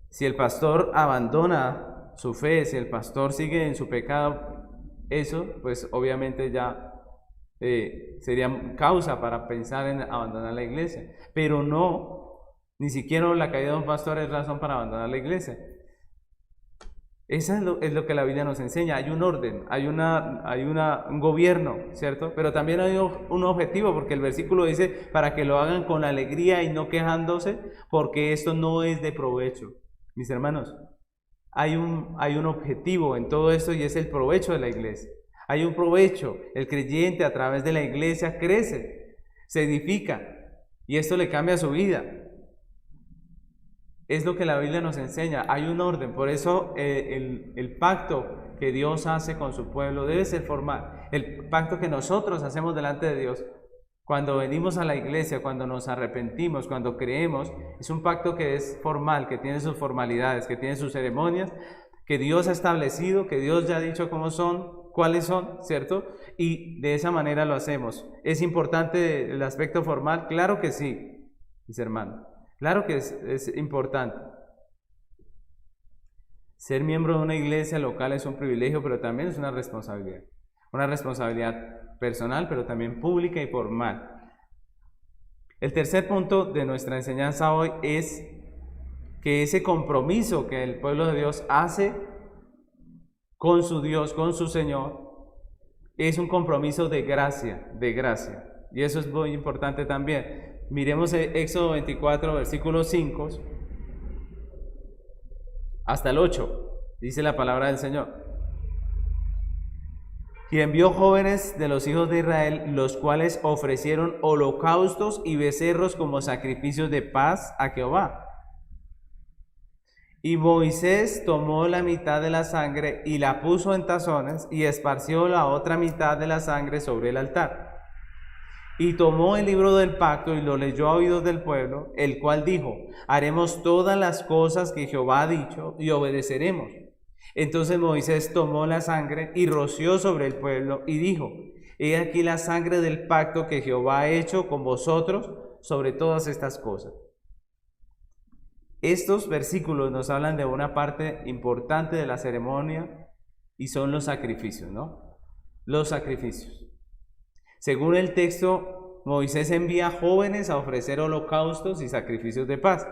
Speaker 1: si el pastor abandona su fe, si el pastor sigue en su pecado, eso pues obviamente ya sería causa para pensar en abandonar la iglesia. Pero no, ni siquiera la caída de un pastor es razón para abandonar la iglesia. Eso es lo que la Biblia nos enseña. Hay un orden, hay un gobierno, ¿cierto? Pero también hay un objetivo, porque el versículo dice: para que lo hagan con alegría y no quejándose, porque esto no es de provecho. Mis hermanos, hay un objetivo en todo esto y es el provecho de la iglesia. Hay un provecho. El creyente a través de la iglesia crece, se edifica y esto le cambia su vida. Es lo que la Biblia nos enseña. Hay un orden. Por eso el pacto que Dios hace con su pueblo debe ser formal. El pacto que nosotros hacemos delante de Dios cuando venimos a la iglesia, cuando nos arrepentimos, cuando creemos, es un pacto que es formal, que tiene sus formalidades, que tiene sus ceremonias, que Dios ha establecido, que Dios ya ha dicho cómo son, cuáles son, ¿cierto? Y de esa manera lo hacemos. ¿Es importante el aspecto formal? Claro que sí, mis hermanos. Claro que es importante. Ser miembro de una iglesia local es un privilegio, pero también es una responsabilidad. Una responsabilidad personal, pero también pública y formal. El tercer punto de nuestra enseñanza hoy es que ese compromiso que el pueblo de Dios hace con su Dios, con su Señor, es un compromiso de gracia, de gracia. Y eso es muy importante también. Miremos Éxodo 24, versículos 5 hasta el 8. Dice la palabra del Señor. Y envió jóvenes de los hijos de Israel, los cuales ofrecieron holocaustos y becerros como sacrificios de paz a Jehová. Y Moisés tomó la mitad de la sangre y la puso en tazones y esparció la otra mitad de la sangre sobre el altar. Y tomó el libro del pacto y lo leyó a oídos del pueblo, el cual dijo: haremos todas las cosas que Jehová ha dicho y obedeceremos. Entonces Moisés tomó la sangre y roció sobre el pueblo y dijo: he aquí la sangre del pacto que Jehová ha hecho con vosotros sobre todas estas cosas. Estos versículos nos hablan de una parte importante de la ceremonia y son los sacrificios, ¿no? Los sacrificios. Según el texto, Moisés envía jóvenes a ofrecer holocaustos y sacrificios de paz.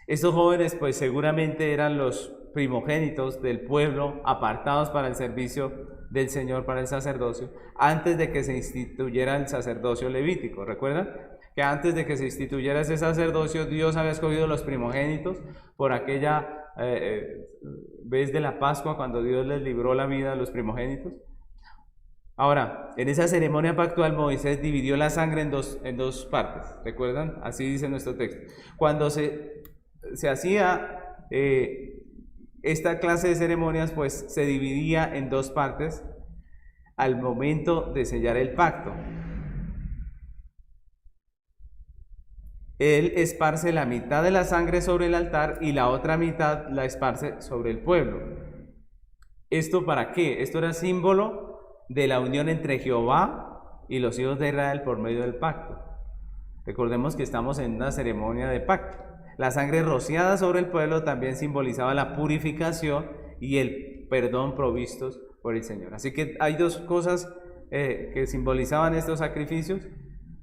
Speaker 1: Estos jóvenes pues seguramente eran los primogénitos del pueblo apartados para el servicio del Señor, para el sacerdocio, antes de que se instituyera el sacerdocio levítico. ¿Recuerdan? Que antes de que se instituyera ese sacerdocio, Dios había escogido los primogénitos por aquella vez de la Pascua, cuando Dios les libró la vida a los primogénitos. Ahora, en esa ceremonia pactual, Moisés dividió la sangre en dos partes. ¿Recuerdan? Así dice nuestro texto. Cuando se hacía esta clase de ceremonias, pues se dividía en dos partes al momento de sellar el pacto. Él esparce la mitad de la sangre sobre el altar y la otra mitad la esparce sobre el pueblo. ¿Esto para qué? Esto era símbolo de la unión entre Jehová y los hijos de Israel por medio del pacto. Recordemos que estamos en una ceremonia de pacto. La sangre rociada sobre el pueblo también simbolizaba la purificación y el perdón provistos por el Señor. Así que hay dos cosas que simbolizaban estos sacrificios.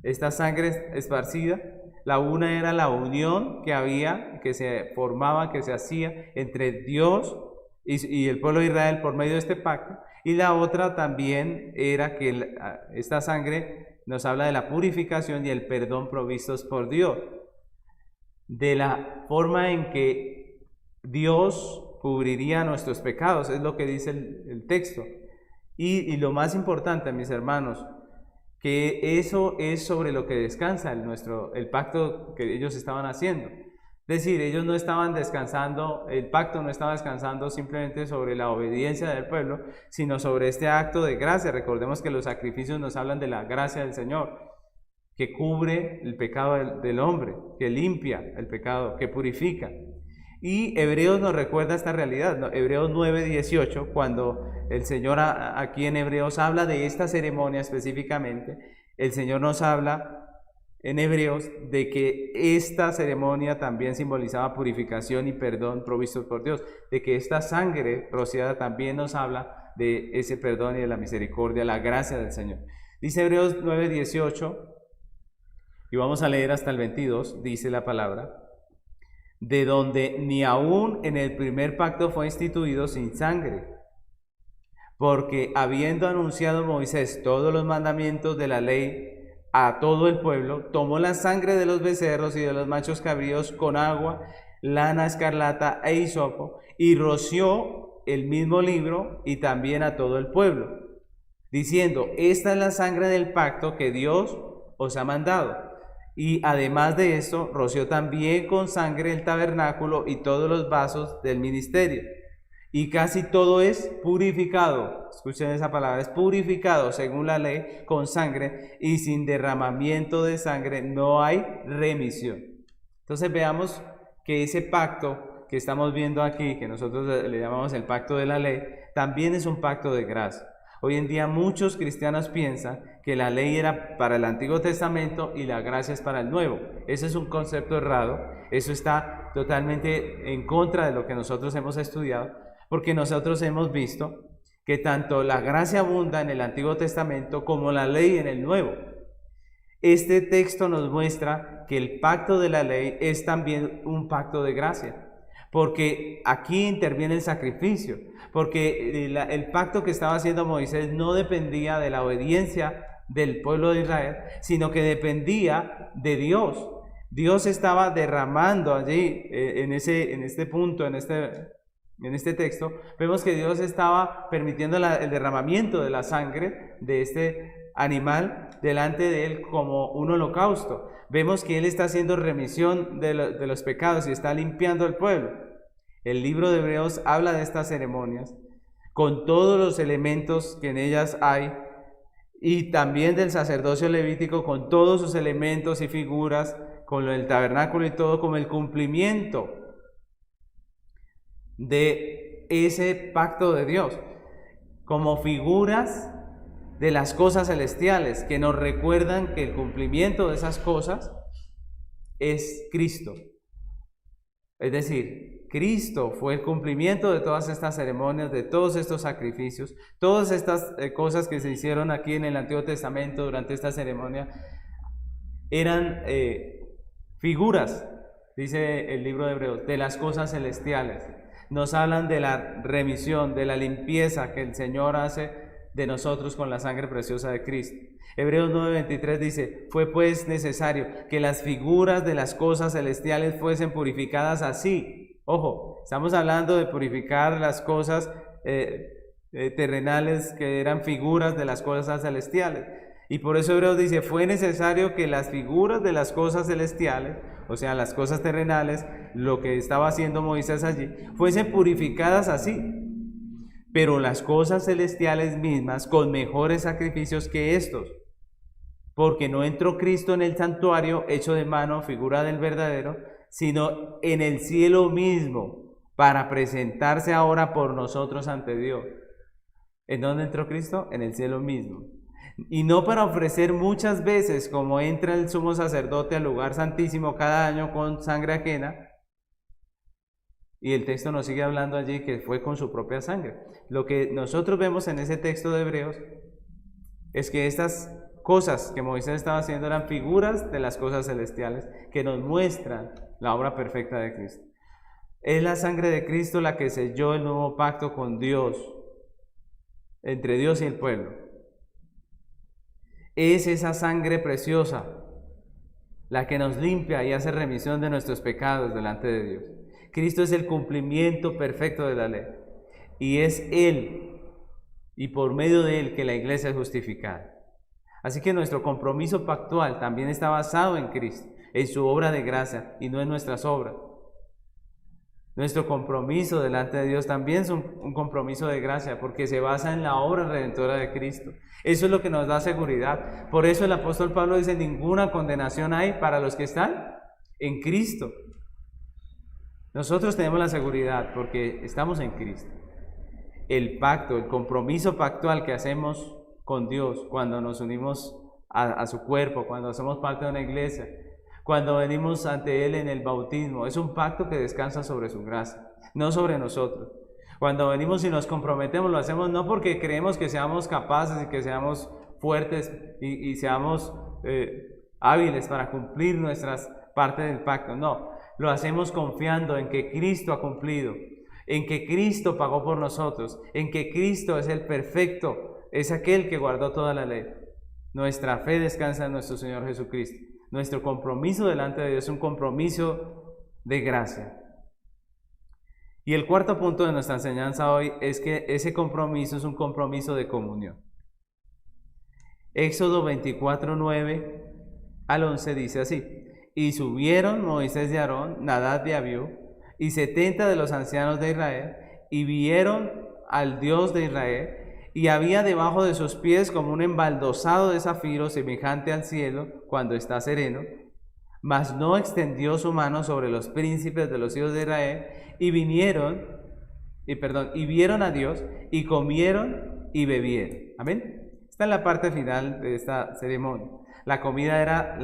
Speaker 1: Esta sangre esparcida. La una era la unión que había, que se formaba, que se hacía entre Dios y el pueblo de Israel por medio de este pacto. Y la otra también era que esta sangre nos habla de la purificación y el perdón provistos por Dios. De la forma en que Dios cubriría nuestros pecados, es lo que dice el texto. Y lo más importante, mis hermanos, que eso es sobre lo que descansa el pacto que ellos estaban haciendo. Es decir, ellos no estaban descansando, el pacto no estaba descansando simplemente sobre la obediencia del pueblo, sino sobre este acto de gracia. Recordemos que los sacrificios nos hablan de la gracia del Señor, que cubre el pecado del hombre, que limpia el pecado, que purifica. Y Hebreos nos recuerda esta realidad, ¿no? Hebreos 9:18, cuando el Señor aquí en Hebreos habla de esta ceremonia específicamente, el Señor nos habla en Hebreos de que esta ceremonia también simbolizaba purificación y perdón provistos por Dios, de que esta sangre rociada también nos habla de ese perdón y de la misericordia, la gracia del Señor. Dice Hebreos 9:18, y vamos a leer hasta el 22, dice la palabra: de donde ni aún en el primer pacto fue instituido sin sangre, porque habiendo anunciado Moisés todos los mandamientos de la ley a todo el pueblo, tomó la sangre de los becerros y de los machos cabríos con agua lana escarlata e hisopo, y roció el mismo libro y también a todo el pueblo, diciendo: esta es la sangre del pacto que Dios os ha mandado. Y además de esto, roció también con sangre el tabernáculo y todos los vasos del ministerio. Y casi todo es purificado, escuchen esa palabra, es purificado según la ley con sangre, y sin derramamiento de sangre no hay remisión. Entonces veamos que ese pacto que estamos viendo aquí, que nosotros le llamamos el pacto de la ley, también es un pacto de gracia. Hoy en día muchos cristianos piensan que la ley era para el Antiguo Testamento y la gracia es para el Nuevo. Ese es un concepto errado, eso está totalmente en contra de lo que nosotros hemos estudiado, porque nosotros hemos visto que tanto la gracia abunda en el Antiguo Testamento como la ley en el Nuevo. Este texto nos muestra que el pacto de la ley es también un pacto de gracia, porque aquí interviene el sacrificio, porque el pacto que estaba haciendo Moisés no dependía de la obediencia del pueblo de Israel, sino que dependía de Dios. Dios estaba derramando allí, en este punto, en este texto, vemos que Dios estaba permitiendo el derramamiento de la sangre de este animal delante de él como un holocausto. Vemos que él está haciendo remisión de los pecados y está limpiando al pueblo. El libro de Hebreos habla de estas ceremonias con todos los elementos que en ellas hay, y también del sacerdocio levítico con todos sus elementos y figuras, con el tabernáculo y todo, como el cumplimiento de ese pacto de Dios, como figuras de las cosas celestiales que nos recuerdan que el cumplimiento de esas cosas es Cristo. Es decir, Cristo fue el cumplimiento de todas estas ceremonias, de todos estos sacrificios, todas estas cosas que se hicieron aquí en el Antiguo Testamento durante esta ceremonia eran figuras, dice el libro de Hebreos, de las cosas celestiales. Nos hablan de la remisión, de la limpieza que el Señor hace de nosotros con la sangre preciosa de Cristo. Hebreos 9:23 dice: fue pues necesario que las figuras de las cosas celestiales fuesen purificadas así. Ojo, estamos hablando de purificar las cosas terrenales que eran figuras de las cosas celestiales. Y por eso Hebreos dice: fue necesario que las figuras de las cosas celestiales, o sea, las cosas terrenales, lo que estaba haciendo Moisés allí, fuesen purificadas así, pero las cosas celestiales mismas con mejores sacrificios que estos, porque no entró Cristo en el santuario hecho de mano, figura del verdadero, sino en el cielo mismo, para presentarse ahora por nosotros ante Dios. ¿En dónde entró Cristo? En el cielo mismo. Y no para ofrecer muchas veces, como entra el sumo sacerdote al lugar santísimo cada año con sangre ajena. Y el texto nos sigue hablando allí que fue con su propia sangre. Lo que nosotros vemos en ese texto de Hebreos es que estas cosas que Moisés estaba haciendo eran figuras de las cosas celestiales que nos muestran la obra perfecta de Cristo. Es la sangre de Cristo la que selló el nuevo pacto con Dios, entre Dios y el pueblo. Es esa sangre preciosa la que nos limpia y hace remisión de nuestros pecados delante de Dios. Cristo es el cumplimiento perfecto de la ley, y es Él y por medio de Él que la iglesia es justificada. Así que nuestro compromiso pactual también está basado en Cristo, en su obra de gracia y no en nuestras obras. Nuestro compromiso delante de Dios también es un compromiso de gracia, porque se basa en la obra redentora de Cristo. Eso es lo que nos da seguridad. Por eso el apóstol Pablo dice: ninguna condenación hay para los que están en Cristo. Nosotros tenemos la seguridad porque estamos en Cristo. El pacto, el compromiso pactual que hacemos con Dios cuando nos unimos a su cuerpo, cuando somos parte de una iglesia, cuando venimos ante Él en el bautismo, es un pacto que descansa sobre su gracia, no sobre nosotros. Cuando venimos y nos comprometemos, lo hacemos no porque creemos que seamos capaces y que seamos fuertes y seamos hábiles para cumplir nuestras partes del pacto, no. Lo hacemos confiando en que Cristo ha cumplido, en que Cristo pagó por nosotros, en que Cristo es el perfecto, es aquel que guardó toda la ley. Nuestra fe descansa en nuestro Señor Jesucristo. Nuestro compromiso delante de Dios es un compromiso de gracia. Y el cuarto punto de nuestra enseñanza hoy es que ese compromiso es un compromiso de comunión. Éxodo 24, 9 al 11 dice así: y subieron Moisés y Aarón, Nadab y Abiú, y 70 de los ancianos de Israel, y vieron al Dios de Israel, y había debajo de sus pies como un embaldosado de zafiro semejante al cielo cuando está sereno, mas no extendió su mano sobre los príncipes de los hijos de Israel, y vieron a Dios, y comieron y bebieron. Amén. Esta es la parte final de esta ceremonia. La comida era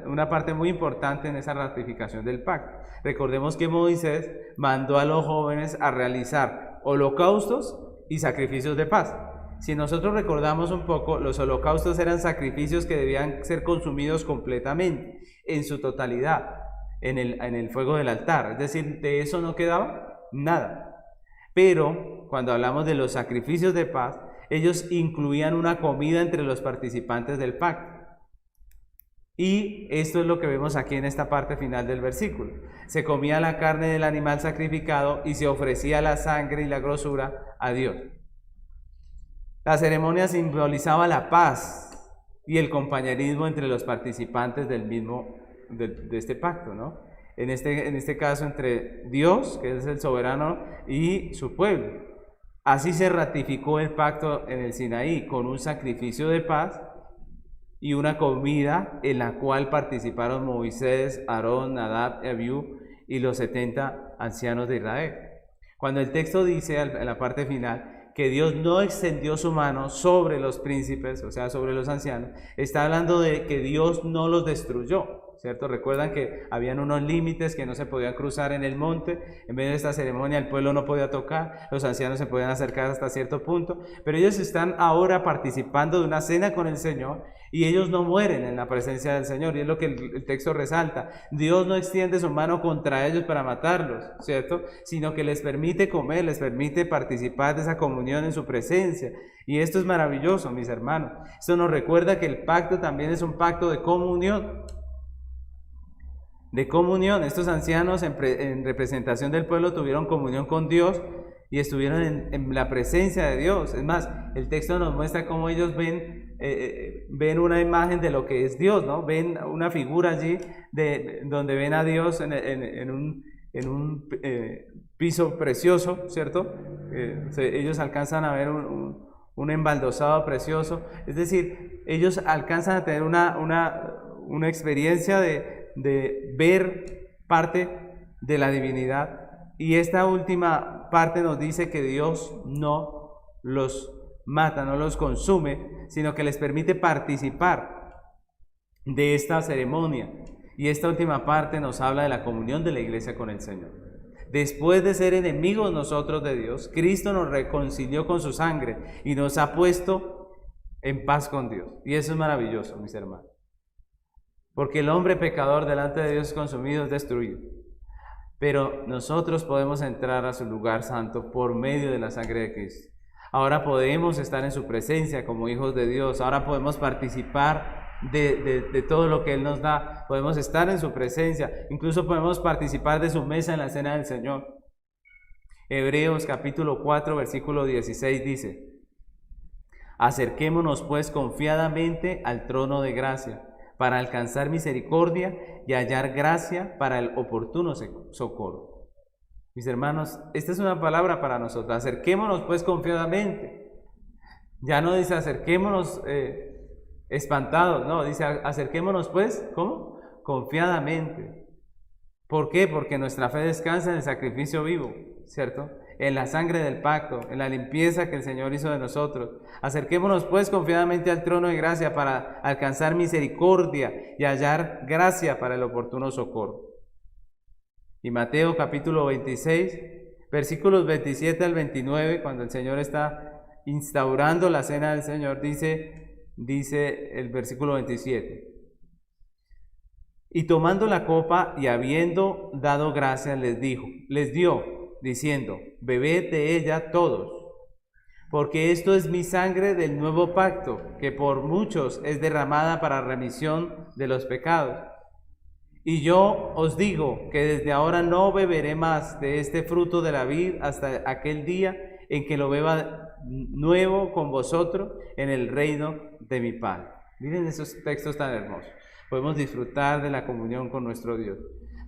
Speaker 1: una parte muy importante en esa ratificación del pacto. Recordemos que Moisés mandó a los jóvenes a realizar holocaustos y sacrificios de paz. Si nosotros recordamos un poco, los holocaustos eran sacrificios que debían ser consumidos completamente, en su totalidad, en el fuego del altar. Es decir, de eso no quedaba nada. Pero cuando hablamos de los sacrificios de paz, ellos incluían una comida entre los participantes del pacto. Y esto es lo que vemos aquí en esta parte final del versículo. Se comía la carne del animal sacrificado y se ofrecía la sangre y la grosura a Dios. La ceremonia simbolizaba la paz y el compañerismo entre los participantes de este pacto, ¿no? En este caso entre Dios, que es el soberano, y su pueblo. Así se ratificó el pacto en el Sinaí, con un sacrificio de paz y una comida en la cual participaron Moisés, Aarón, Nadab, Abiú y los 70 ancianos de Israel. Cuando el texto dice en la parte final que Dios no extendió su mano sobre los príncipes, o sea, sobre los ancianos, está hablando de que Dios no los destruyó, ¿cierto? Recuerdan que habían unos límites que no se podían cruzar en el monte. En medio de esta ceremonia el pueblo no podía tocar, los ancianos se podían acercar hasta cierto punto, pero ellos están ahora participando de una cena con el Señor y ellos no mueren en la presencia del Señor, y es lo que el texto resalta. Dios no extiende su mano contra ellos para matarlos, ¿cierto? Sino que les permite comer, les permite participar de esa comunión en su presencia. Y esto es maravilloso, mis hermanos. Esto nos recuerda que el pacto también es un pacto de comunión. De comunión. Estos ancianos en representación del pueblo tuvieron comunión con Dios y estuvieron en la presencia de Dios. Es más, el texto nos muestra cómo ellos ven una imagen de lo que es Dios, ¿no? Ven una figura allí donde ven a Dios en un piso precioso, ¿cierto? Ellos alcanzan a ver un embaldosado precioso. Es decir, ellos alcanzan a tener una experiencia de ver parte de la divinidad. Y esta última parte nos dice que Dios no los mata, no los consume, sino que les permite participar de esta ceremonia. Y esta última parte nos habla de la comunión de la iglesia con el Señor. Después de ser enemigos nosotros de Dios, Cristo nos reconcilió con su sangre y nos ha puesto en paz con Dios. Y eso es maravilloso, mis hermanos. Porque el hombre pecador delante de Dios es consumido, es destruido. Pero nosotros podemos entrar a su lugar santo por medio de la sangre de Cristo. Ahora podemos estar en su presencia como hijos de Dios. Ahora podemos participar de todo lo que Él nos da. Podemos estar en su presencia. Incluso podemos participar de su mesa en la cena del Señor. Hebreos capítulo 4, versículo 16 dice: acerquémonos pues confiadamente al trono de gracia, para alcanzar misericordia y hallar gracia para el oportuno socorro. Mis hermanos, esta es una palabra para nosotros. Acerquémonos pues confiadamente. Ya no dice acerquémonos espantados, no, dice acerquémonos pues, ¿cómo? Confiadamente. ¿Por qué? Porque nuestra fe descansa en el sacrificio vivo, ¿cierto? En la sangre del pacto, en la limpieza que el Señor hizo de nosotros. Acerquémonos pues confiadamente al trono de gracia para alcanzar misericordia y hallar gracia para el oportuno socorro. Y Mateo capítulo 26, versículos 27 al 29, cuando el Señor está instaurando la cena del Señor, dice el versículo 27. Y tomando la copa y habiendo dado gracias, les dio, diciendo: bebed de ella todos, porque esto es mi sangre del nuevo pacto, que por muchos es derramada para remisión de los pecados. Y yo os digo que desde ahora no beberé más de este fruto de la vid hasta aquel día en que lo beba nuevo con vosotros en el reino de mi Padre. Miren esos textos tan hermosos. Podemos disfrutar de la comunión con nuestro Dios.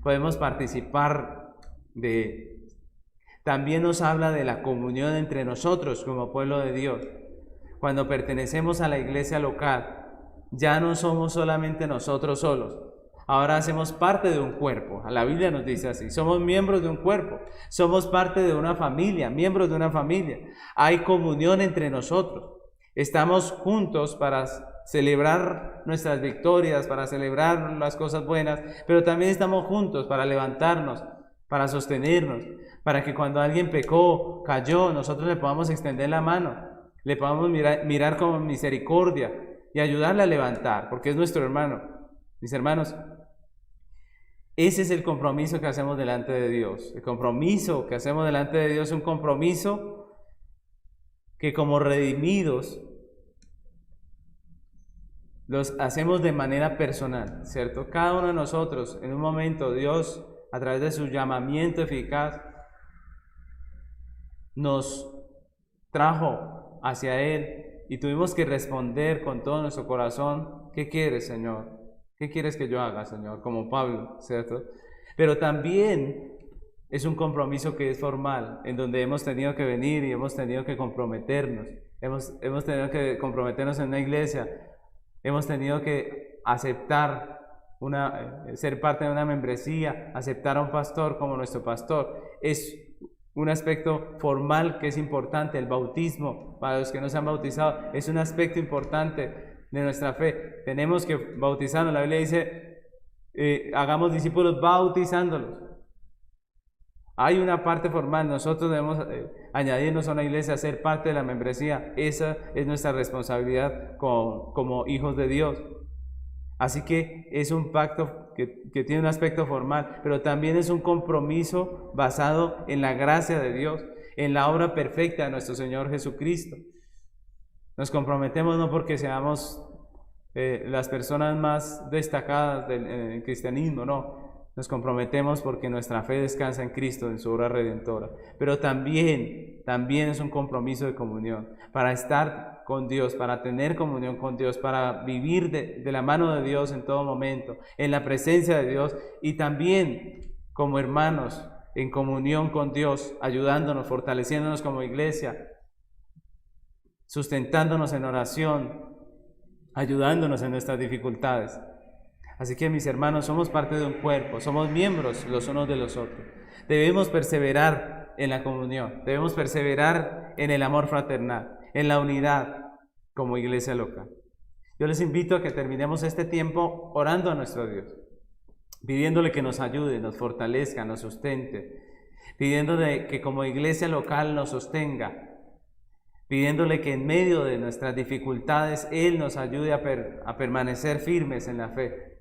Speaker 1: Podemos participar de Él. También nos habla de la comunión entre nosotros como pueblo de Dios. Cuando pertenecemos a la iglesia local, ya no somos solamente nosotros solos. Ahora hacemos parte de un cuerpo. La Biblia nos dice así, somos miembros de un cuerpo, somos parte de una familia, miembros de una familia. Hay comunión entre nosotros. Estamos juntos para celebrar nuestras victorias, para celebrar las cosas buenas, pero también estamos juntos para levantarnos, para sostenernos, para que cuando alguien pecó, cayó, nosotros le podamos extender la mano, le podamos mirar con misericordia y ayudarle a levantar, porque es nuestro hermano. Mis hermanos, ese es el compromiso que hacemos delante de Dios. El compromiso que hacemos delante de Dios es un compromiso que como redimidos los hacemos de manera personal, ¿cierto? Cada uno de nosotros, en un momento, Dios, a través de su llamamiento eficaz, nos trajo hacia Él y tuvimos que responder con todo nuestro corazón: ¿qué quieres, Señor? ¿Qué quieres que yo haga, Señor? Como Pablo, ¿cierto? Pero también es un compromiso que es formal, en donde hemos tenido que venir y hemos tenido que comprometernos. Hemos tenido que comprometernos en una iglesia, hemos tenido que aceptar ser parte de una membresía, aceptar a un pastor como nuestro pastor. Es un aspecto formal que es importante. El bautismo, para los que no se han bautizado, es un aspecto importante de nuestra fe. Tenemos que bautizarnos. La Biblia dice, hagamos discípulos bautizándolos. Hay una parte formal. Nosotros debemos añadirnos a una iglesia, ser parte de la membresía. Esa es nuestra responsabilidad como hijos de Dios. Así que es un pacto que tiene un aspecto formal, pero también es un compromiso basado en la gracia de Dios, en la obra perfecta de nuestro Señor Jesucristo. Nos comprometemos no porque seamos las personas más destacadas del cristianismo, no. Nos comprometemos porque nuestra fe descansa en Cristo, en su obra redentora. Pero también es un compromiso de comunión, para estar con Dios, para tener comunión con Dios, para vivir de la mano de Dios en todo momento, en la presencia de Dios, y también como hermanos en comunión con Dios, ayudándonos, fortaleciéndonos como iglesia, sustentándonos en oración, ayudándonos en nuestras dificultades. Así que, mis hermanos, somos parte de un cuerpo, somos miembros los unos de los otros. Debemos perseverar en la comunión, debemos perseverar en el amor fraternal, en la unidad como iglesia local. Yo les invito a que terminemos este tiempo orando a nuestro Dios, pidiéndole que nos ayude, nos fortalezca, nos sustente, pidiéndole que como iglesia local nos sostenga, pidiéndole que en medio de nuestras dificultades Él nos ayude a permanecer firmes en la fe.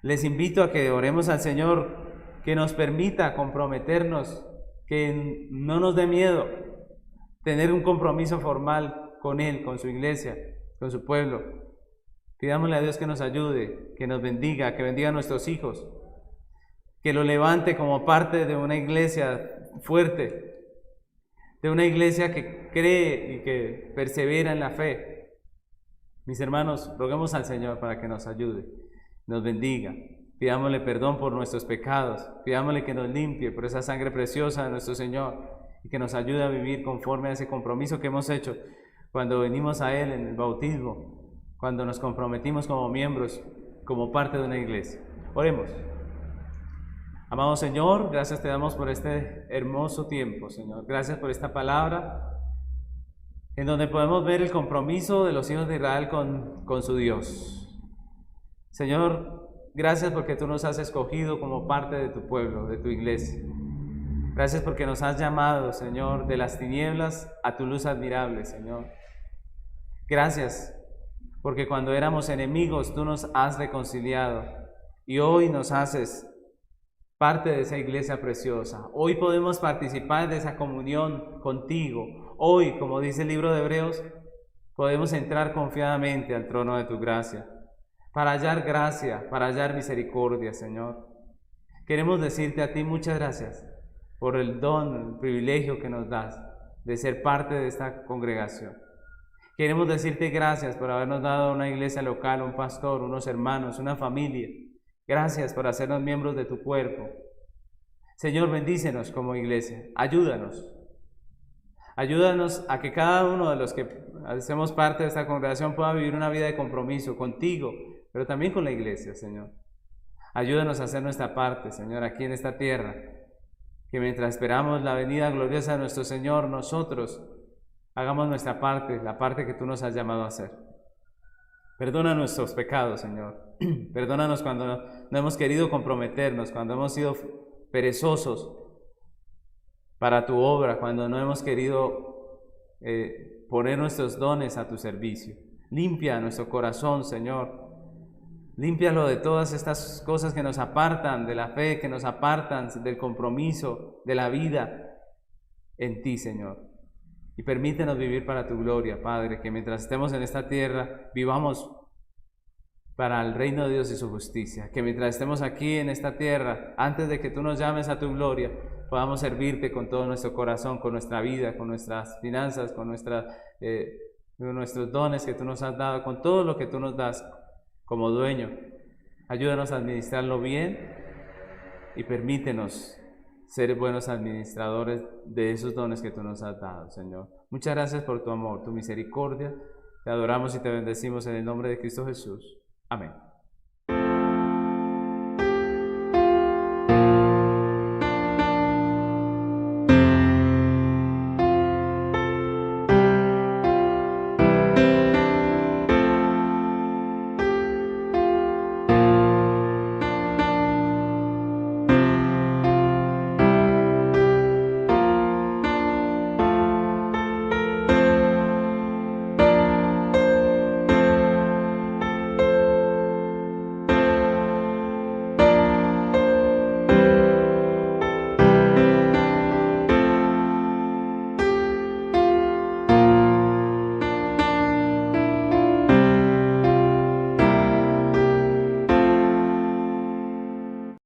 Speaker 1: Les invito a que oremos al Señor, que nos permita comprometernos, que no nos dé miedo tener un compromiso formal con Él, con su iglesia, con su pueblo. Pidámosle a Dios que nos ayude, que nos bendiga, que bendiga a nuestros hijos, que lo levante como parte de una iglesia fuerte, de una iglesia que cree y que persevera en la fe. Mis hermanos, roguemos al Señor para que nos ayude, nos bendiga. Pidámosle perdón por nuestros pecados, pidámosle que nos limpie por esa sangre preciosa de nuestro Señor y que nos ayude a vivir conforme a ese compromiso que hemos hecho cuando venimos a Él en el bautismo, cuando nos comprometimos como miembros, como parte de una iglesia. Oremos. Amado Señor, gracias te damos por este hermoso tiempo, Señor. Gracias por esta palabra en donde podemos ver el compromiso de los hijos de Israel con su Dios. Señor, gracias porque tú nos has escogido como parte de tu pueblo, de tu iglesia. Gracias porque nos has llamado, Señor, de las tinieblas a tu luz admirable, Señor. Gracias porque cuando éramos enemigos tú nos has reconciliado y hoy nos haces parte de esa iglesia preciosa. Hoy podemos participar de esa comunión contigo. Hoy, como dice el libro de Hebreos, podemos entrar confiadamente al trono de tu gracia para hallar gracia, para hallar misericordia, Señor. Queremos decirte a ti muchas gracias por el don, el privilegio que nos das de ser parte de esta congregación. Queremos decirte gracias por habernos dado una iglesia local, un pastor, unos hermanos, una familia. Gracias por hacernos miembros de tu cuerpo. Señor, bendícenos como iglesia. Ayúdanos. Ayúdanos a que cada uno de los que hacemos parte de esta congregación pueda vivir una vida de compromiso contigo, pero también con la iglesia, Señor. Ayúdanos a hacer nuestra parte, Señor, aquí en esta tierra. Que mientras esperamos la venida gloriosa de nuestro Señor, nosotros hagamos nuestra parte, la parte que tú nos has llamado a hacer. Perdona nuestros pecados, Señor. Perdónanos cuando no hemos querido comprometernos, cuando hemos sido perezosos para tu obra, cuando no hemos querido poner nuestros dones a tu servicio. Limpia nuestro corazón, Señor. Límpialo de todas estas cosas que nos apartan de la fe, que nos apartan del compromiso, de la vida en ti, Señor. Y permítenos vivir para tu gloria, Padre, que mientras estemos en esta tierra, vivamos para el reino de Dios y su justicia. Que mientras estemos aquí en esta tierra, antes de que tú nos llames a tu gloria, podamos servirte con todo nuestro corazón, con nuestra vida, con nuestras finanzas, con nuestros dones que tú nos has dado, con todo lo que tú nos das como dueño. Ayúdanos a administrarlo bien y permítenos ser buenos administradores de esos dones que tú nos has dado, Señor. Muchas gracias por tu amor, tu misericordia. Te adoramos y te bendecimos en el nombre de Cristo Jesús. Amén.